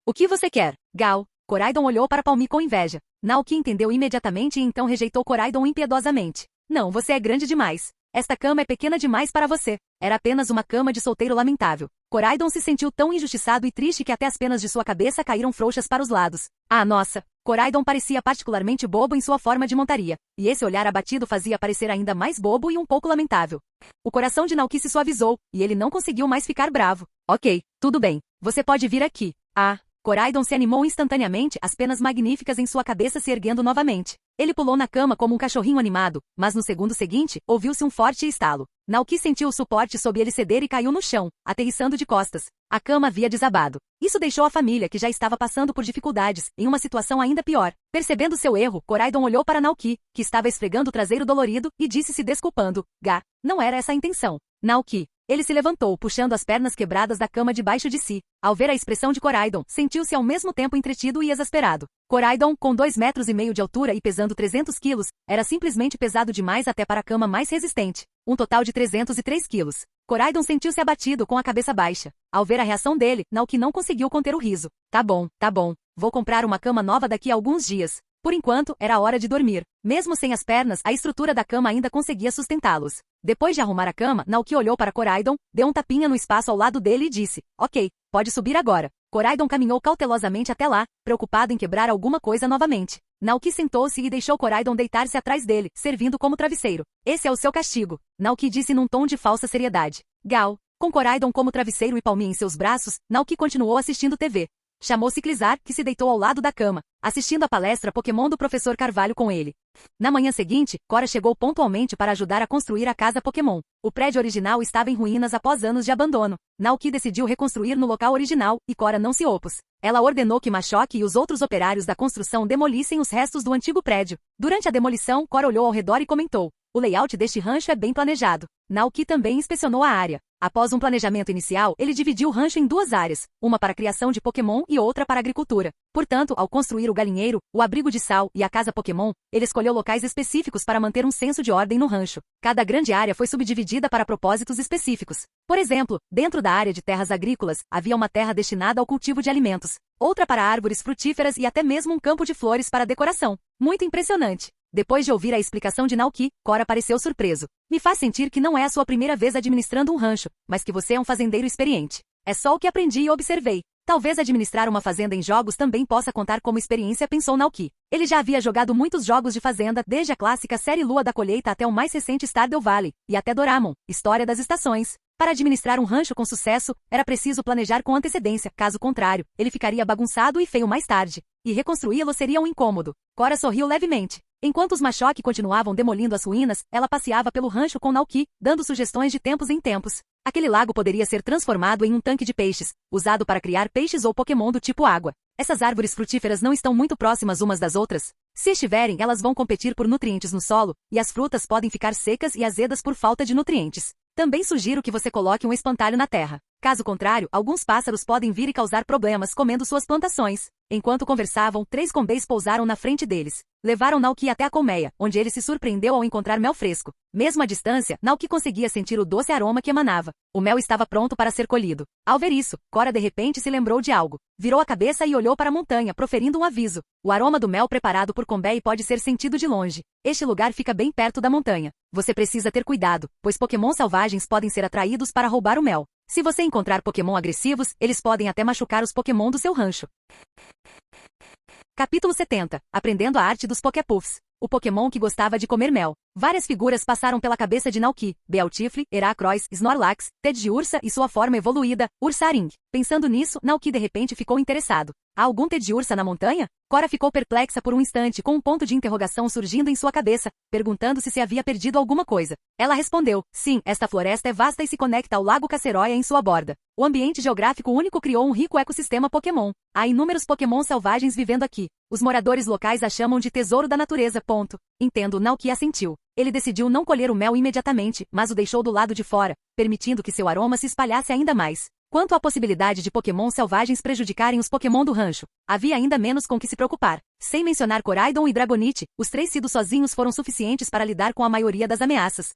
O que você quer, Gal? Koraidon olhou para Palmi com inveja. Naoki entendeu imediatamente e então rejeitou Koraidon impiedosamente. Não, você é grande demais. Esta cama é pequena demais para você. Era apenas uma cama de solteiro lamentável. Koraidon se sentiu tão injustiçado e triste que até as penas de sua cabeça caíram frouxas para os lados. Ah, nossa! Koraidon parecia particularmente bobo em sua forma de montaria, e esse olhar abatido fazia parecer ainda mais bobo e um pouco lamentável. O coração de Naoki se suavizou, e ele não conseguiu mais ficar bravo. Ok, tudo bem. Você pode vir aqui. Ah! Koraidon se animou instantaneamente, as penas magníficas em sua cabeça se erguendo novamente. Ele pulou na cama como um cachorrinho animado, mas no segundo seguinte, ouviu-se um forte estalo. Naoki sentiu o suporte sob ele ceder e caiu no chão, aterrissando de costas. A cama havia desabado. Isso deixou a família, que já estava passando por dificuldades, em uma situação ainda pior. Percebendo seu erro, Koraidon olhou para Naoki, que estava esfregando o traseiro dolorido, e disse se desculpando. Gá, não era essa a intenção. Naoki. Ele se levantou, puxando as pernas quebradas da cama debaixo de si. Ao ver a expressão de Koraidon, sentiu-se ao mesmo tempo entretido e exasperado. Koraidon, com 2,5 metros de altura e pesando 300 quilos, era simplesmente pesado demais até para a cama mais resistente. Um total de 303 quilos. Koraidon sentiu-se abatido com a cabeça baixa. Ao ver a reação dele, Naoki não conseguiu conter o riso. Tá bom. Vou comprar uma cama nova daqui a alguns dias. Por enquanto, era hora de dormir. Mesmo sem as pernas, a estrutura da cama ainda conseguia sustentá-los. Depois de arrumar a cama, Naoki olhou para Koraidon, deu um tapinha no espaço ao lado dele e disse, ok, pode subir agora. Koraidon caminhou cautelosamente até lá, preocupado em quebrar alguma coisa novamente. Naoki sentou-se e deixou Koraidon deitar-se atrás dele, servindo como travesseiro. Esse é o seu castigo, Naoki disse num tom de falsa seriedade. Gal. Com Koraidon como travesseiro e Palmi em seus braços, Naoki continuou assistindo TV. Chamou-se Clizar, que se deitou ao lado da cama, assistindo a palestra Pokémon do professor Carvalho com ele. Na manhã seguinte, Cora chegou pontualmente para ajudar a construir a casa Pokémon. O prédio original estava em ruínas após anos de abandono. Naoki decidiu reconstruir no local original, e Cora não se opôs. Ela ordenou que Machoke e os outros operários da construção demolissem os restos do antigo prédio. Durante a demolição, Cora olhou ao redor e comentou. O layout deste rancho é bem planejado. Naoki também inspecionou a área. Após um planejamento inicial, ele dividiu o rancho em 2 áreas, uma para a criação de Pokémon e outra para a agricultura. Portanto, ao construir o galinheiro, o abrigo de sal e a casa Pokémon, ele escolheu locais específicos para manter um senso de ordem no rancho. Cada grande área foi subdividida para propósitos específicos. Por exemplo, dentro da área de terras agrícolas, havia uma terra destinada ao cultivo de alimentos, outra para árvores frutíferas e até mesmo um campo de flores para decoração. Muito impressionante. Depois de ouvir a explicação de Naoki, Cora pareceu surpreso. Me faz sentir que não é a sua primeira vez administrando um rancho, mas que você é um fazendeiro experiente. É só o que aprendi e observei. Talvez administrar uma fazenda em jogos também possa contar como experiência, pensou Naoki. Ele já havia jogado muitos jogos de fazenda, desde a clássica série Lua da Colheita até o mais recente Stardew Valley, e até Doraemon, História das Estações. Para administrar um rancho com sucesso, era preciso planejar com antecedência, caso contrário, ele ficaria bagunçado e feio mais tarde. E reconstruí-lo seria um incômodo. Cora sorriu levemente. Enquanto os Machoke continuavam demolindo as ruínas, ela passeava pelo rancho com Naoki, dando sugestões de tempos em tempos. Aquele lago poderia ser transformado em um tanque de peixes, usado para criar peixes ou Pokémon do tipo água. Essas árvores frutíferas não estão muito próximas umas das outras? Se estiverem, elas vão competir por nutrientes no solo, e as frutas podem ficar secas e azedas por falta de nutrientes. Também sugiro que você coloque um espantalho na terra. Caso contrário, alguns pássaros podem vir e causar problemas comendo suas plantações. Enquanto conversavam, 3 combês pousaram na frente deles. Levaram Naoki até a colmeia, onde ele se surpreendeu ao encontrar mel fresco. Mesmo à distância, Naoki conseguia sentir o doce aroma que emanava. O mel estava pronto para ser colhido. Ao ver isso, Cora de repente se lembrou de algo. Virou a cabeça e olhou para a montanha, proferindo um aviso. O aroma do mel preparado por Combei pode ser sentido de longe. Este lugar fica bem perto da montanha. Você precisa ter cuidado, pois Pokémon selvagens podem ser atraídos para roubar o mel. Se você encontrar Pokémon agressivos, eles podem até machucar os Pokémon do seu rancho. Capítulo 70. Aprendendo a arte dos Poképuffs. O Pokémon que gostava de comer mel. Várias figuras passaram pela cabeça de Naoki: Bealtifle, Heracrois, Snorlax, Teddiursa e sua forma evoluída, Ursaring. Pensando nisso, Naoki de repente ficou interessado. Há algum Teddiursa na montanha? Cora ficou perplexa por um instante com um ponto de interrogação surgindo em sua cabeça, perguntando-se se havia perdido alguma coisa. Ela respondeu: sim, esta floresta é vasta e se conecta ao lago Caceroia em sua borda. O ambiente geográfico único criou um rico ecossistema Pokémon. Há inúmeros Pokémon selvagens vivendo aqui. Os moradores locais a chamam de tesouro da natureza. Ponto. Entendo, Naoki assentiu. Ele decidiu não colher o mel imediatamente, mas o deixou do lado de fora, permitindo que seu aroma se espalhasse ainda mais. Quanto à possibilidade de Pokémon selvagens prejudicarem os Pokémon do rancho, havia ainda menos com que se preocupar. Sem mencionar Koraidon e Dragonite, os 3 Cidos sozinhos foram suficientes para lidar com a maioria das ameaças.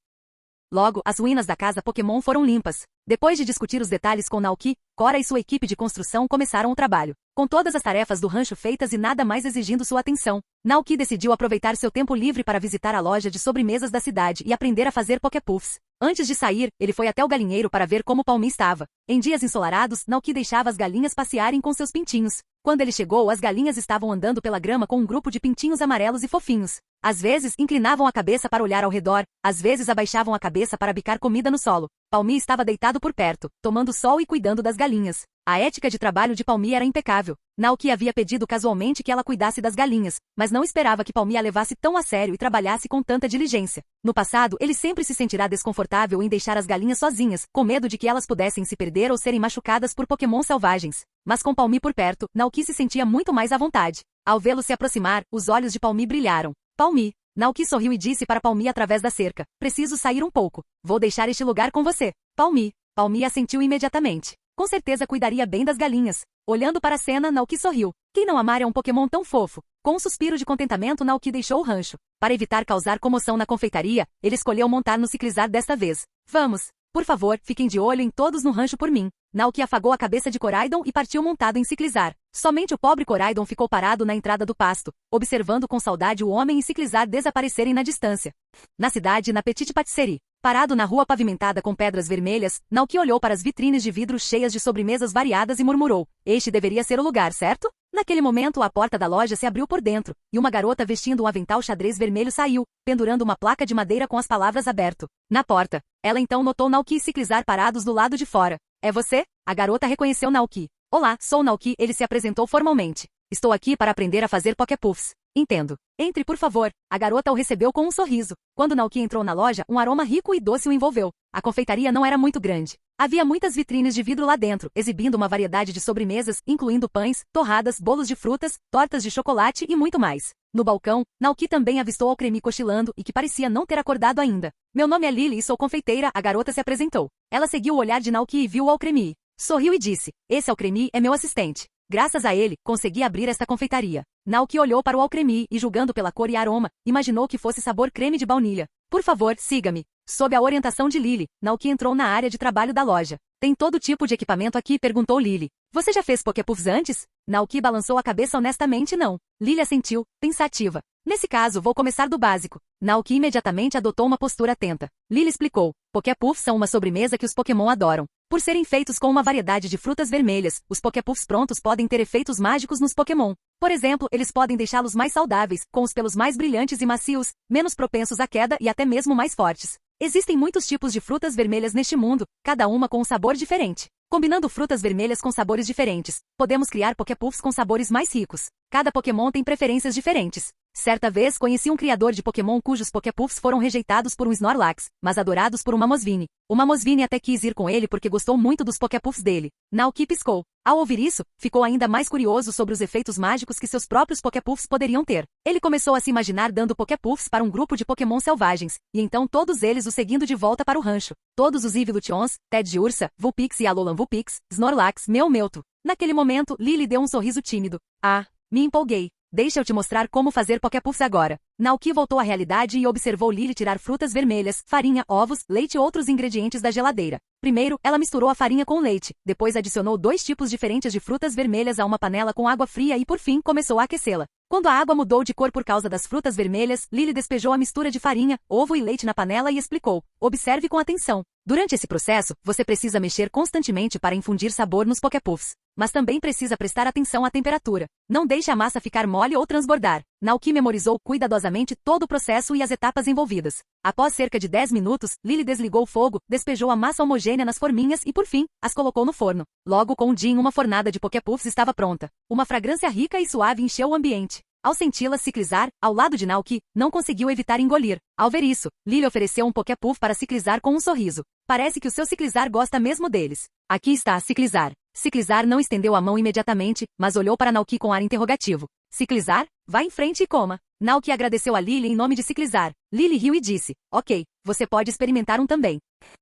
Logo, as ruínas da casa Pokémon foram limpas. Depois de discutir os detalhes com Naoki, Cora e sua equipe de construção começaram o trabalho. Com todas as tarefas do rancho feitas e nada mais exigindo sua atenção, Naoki decidiu aproveitar seu tempo livre para visitar a loja de sobremesas da cidade e aprender a fazer Poképuffs. Antes de sair, ele foi até o galinheiro para ver como Palmi estava. Em dias ensolarados, Naoki deixava as galinhas passearem com seus pintinhos. Quando ele chegou, as galinhas estavam andando pela grama com um grupo de pintinhos amarelos e fofinhos. Às vezes, inclinavam a cabeça para olhar ao redor, às vezes abaixavam a cabeça para bicar comida no solo. Palmi estava deitado por perto, tomando sol e cuidando das galinhas. A ética de trabalho de Palmi era impecável. Naoki havia pedido casualmente que ela cuidasse das galinhas, mas não esperava que Palmi a levasse tão a sério e trabalhasse com tanta diligência. No passado, ele sempre se sentirá desconfortável em deixar as galinhas sozinhas, com medo de que elas pudessem se perder ou serem machucadas por Pokémon selvagens. Mas com Palmi por perto, Naoki se sentia muito mais à vontade. Ao vê-lo se aproximar, os olhos de Palmi brilharam. Palmi. Naoki sorriu e disse para Palmi através da cerca: preciso sair um pouco. Vou deixar este lugar com você. Palmi. Palmi assentiu imediatamente. Com certeza cuidaria bem das galinhas. Olhando para a cena, Naoki sorriu. Quem não amaria um Pokémon tão fofo? Com um suspiro de contentamento, Naoki deixou o rancho. Para evitar causar comoção na confeitaria, ele escolheu montar no Ciclizar desta vez. Vamos. Por favor, fiquem de olho em todos no rancho por mim. Naoki afagou a cabeça de Koraidon e partiu montado em Ciclizar. Somente o pobre Koraidon ficou parado na entrada do pasto, observando com saudade o homem e Ciclizar desaparecerem na distância. Na cidade, na Petite Patisserie. Parado na rua pavimentada com pedras vermelhas, Naoki olhou para as vitrines de vidro cheias de sobremesas variadas e murmurou: este deveria ser o lugar, certo? Naquele momento, a porta da loja se abriu por dentro, e uma garota vestindo um avental xadrez vermelho saiu, pendurando uma placa de madeira com as palavras aberto. Na porta, ela então notou Naoki e Ciclizar parados do lado de fora. É você? A garota reconheceu Naoki. Olá, sou Naoki, ele se apresentou formalmente. Estou aqui para aprender a fazer Poképuffs. Entendo. Entre, por favor. A garota o recebeu com um sorriso. Quando Naoki entrou na loja, um aroma rico e doce o envolveu. A confeitaria não era muito grande. Havia muitas vitrines de vidro lá dentro, exibindo uma variedade de sobremesas, incluindo pães, torradas, bolos de frutas, tortas de chocolate e muito mais. No balcão, Naoki também avistou Alcremie cochilando e que parecia não ter acordado ainda. Meu nome é Lily e sou confeiteira, a garota se apresentou. Ela seguiu o olhar de Naoki e viu o Alcremie. Sorriu e disse: esse Alcremie é meu assistente. Graças a ele, consegui abrir esta confeitaria. Naoki olhou para o Alcremie e, julgando pela cor e aroma, imaginou que fosse sabor creme de baunilha. Por favor, siga-me. Sob a orientação de Lily, Naoki entrou na área de trabalho da loja. Tem todo tipo de equipamento aqui? Perguntou Lily. Você já fez Poképuffs antes? Naoki balançou a cabeça honestamente não. Lily assentiu, pensativa. Nesse caso, vou começar do básico. Naoki imediatamente adotou uma postura atenta. Lily explicou. Poképuffs são uma sobremesa que os Pokémon adoram. Por serem feitos com uma variedade de frutas vermelhas, os Poképuffs prontos podem ter efeitos mágicos nos Pokémon. Por exemplo, eles podem deixá-los mais saudáveis, com os pelos mais brilhantes e macios, menos propensos à queda e até mesmo mais fortes. Existem muitos tipos de frutas vermelhas neste mundo, cada uma com um sabor diferente. Combinando frutas vermelhas com sabores diferentes, podemos criar Poképuffs com sabores mais ricos. Cada Pokémon tem preferências diferentes. Certa vez conheci um criador de Pokémon cujos Poképuffs foram rejeitados por um Snorlax, mas adorados por uma Mamoswine. O Mamoswine até quis ir com ele porque gostou muito dos Poképuffs dele. Naoki piscou. Ao ouvir isso, ficou ainda mais curioso sobre os efeitos mágicos que seus próprios Poképuffs poderiam ter. Ele começou a se imaginar dando Poképuffs para um grupo de Pokémon selvagens, e então todos eles o seguindo de volta para o rancho. Todos os Evolutions, Teddiursa, Vulpix e Alolan Vulpix, Snorlax, Meowmewtwo. Naquele momento, Lily deu um sorriso tímido. Ah, me empolguei. Deixa eu te mostrar como fazer Poképuffs agora. Naoki voltou à realidade e observou Lily tirar frutas vermelhas, farinha, ovos, leite e outros ingredientes da geladeira. Primeiro, ela misturou a farinha com o leite, depois adicionou 2 tipos diferentes de frutas vermelhas a uma panela com água fria e por fim começou a aquecê-la. Quando a água mudou de cor por causa das frutas vermelhas, Lily despejou a mistura de farinha, ovo e leite na panela e explicou. Observe com atenção. Durante esse processo, você precisa mexer constantemente para infundir sabor nos Poképuffs. Mas também precisa prestar atenção à temperatura. Não deixe a massa ficar mole ou transbordar. Naoki memorizou cuidadosamente todo o processo e as etapas envolvidas. Após cerca de 10 minutos, Lily desligou o fogo, despejou a massa homogênea nas forminhas e, por fim, as colocou no forno. Logo com o Jin, uma fornada de Poképuffs estava pronta. Uma fragrância rica e suave encheu o ambiente. Ao senti-la ciclizar, ao lado de Naoki, não conseguiu evitar engolir. Ao ver isso, Lily ofereceu um Poképuff para ciclizar com um sorriso. Parece que o seu ciclizar gosta mesmo deles. Aqui está, ciclizar. Ciclizar não estendeu a mão imediatamente, mas olhou para Naoki com ar interrogativo. Ciclizar? Vá em frente e coma. Naoki agradeceu a Lily em nome de Ciclizar. Lily riu e disse, ok, você pode experimentar um também.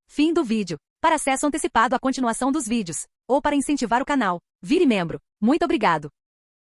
Fim do vídeo. Para acesso antecipado à continuação dos vídeos, ou para incentivar o canal, vire membro. Muito obrigado.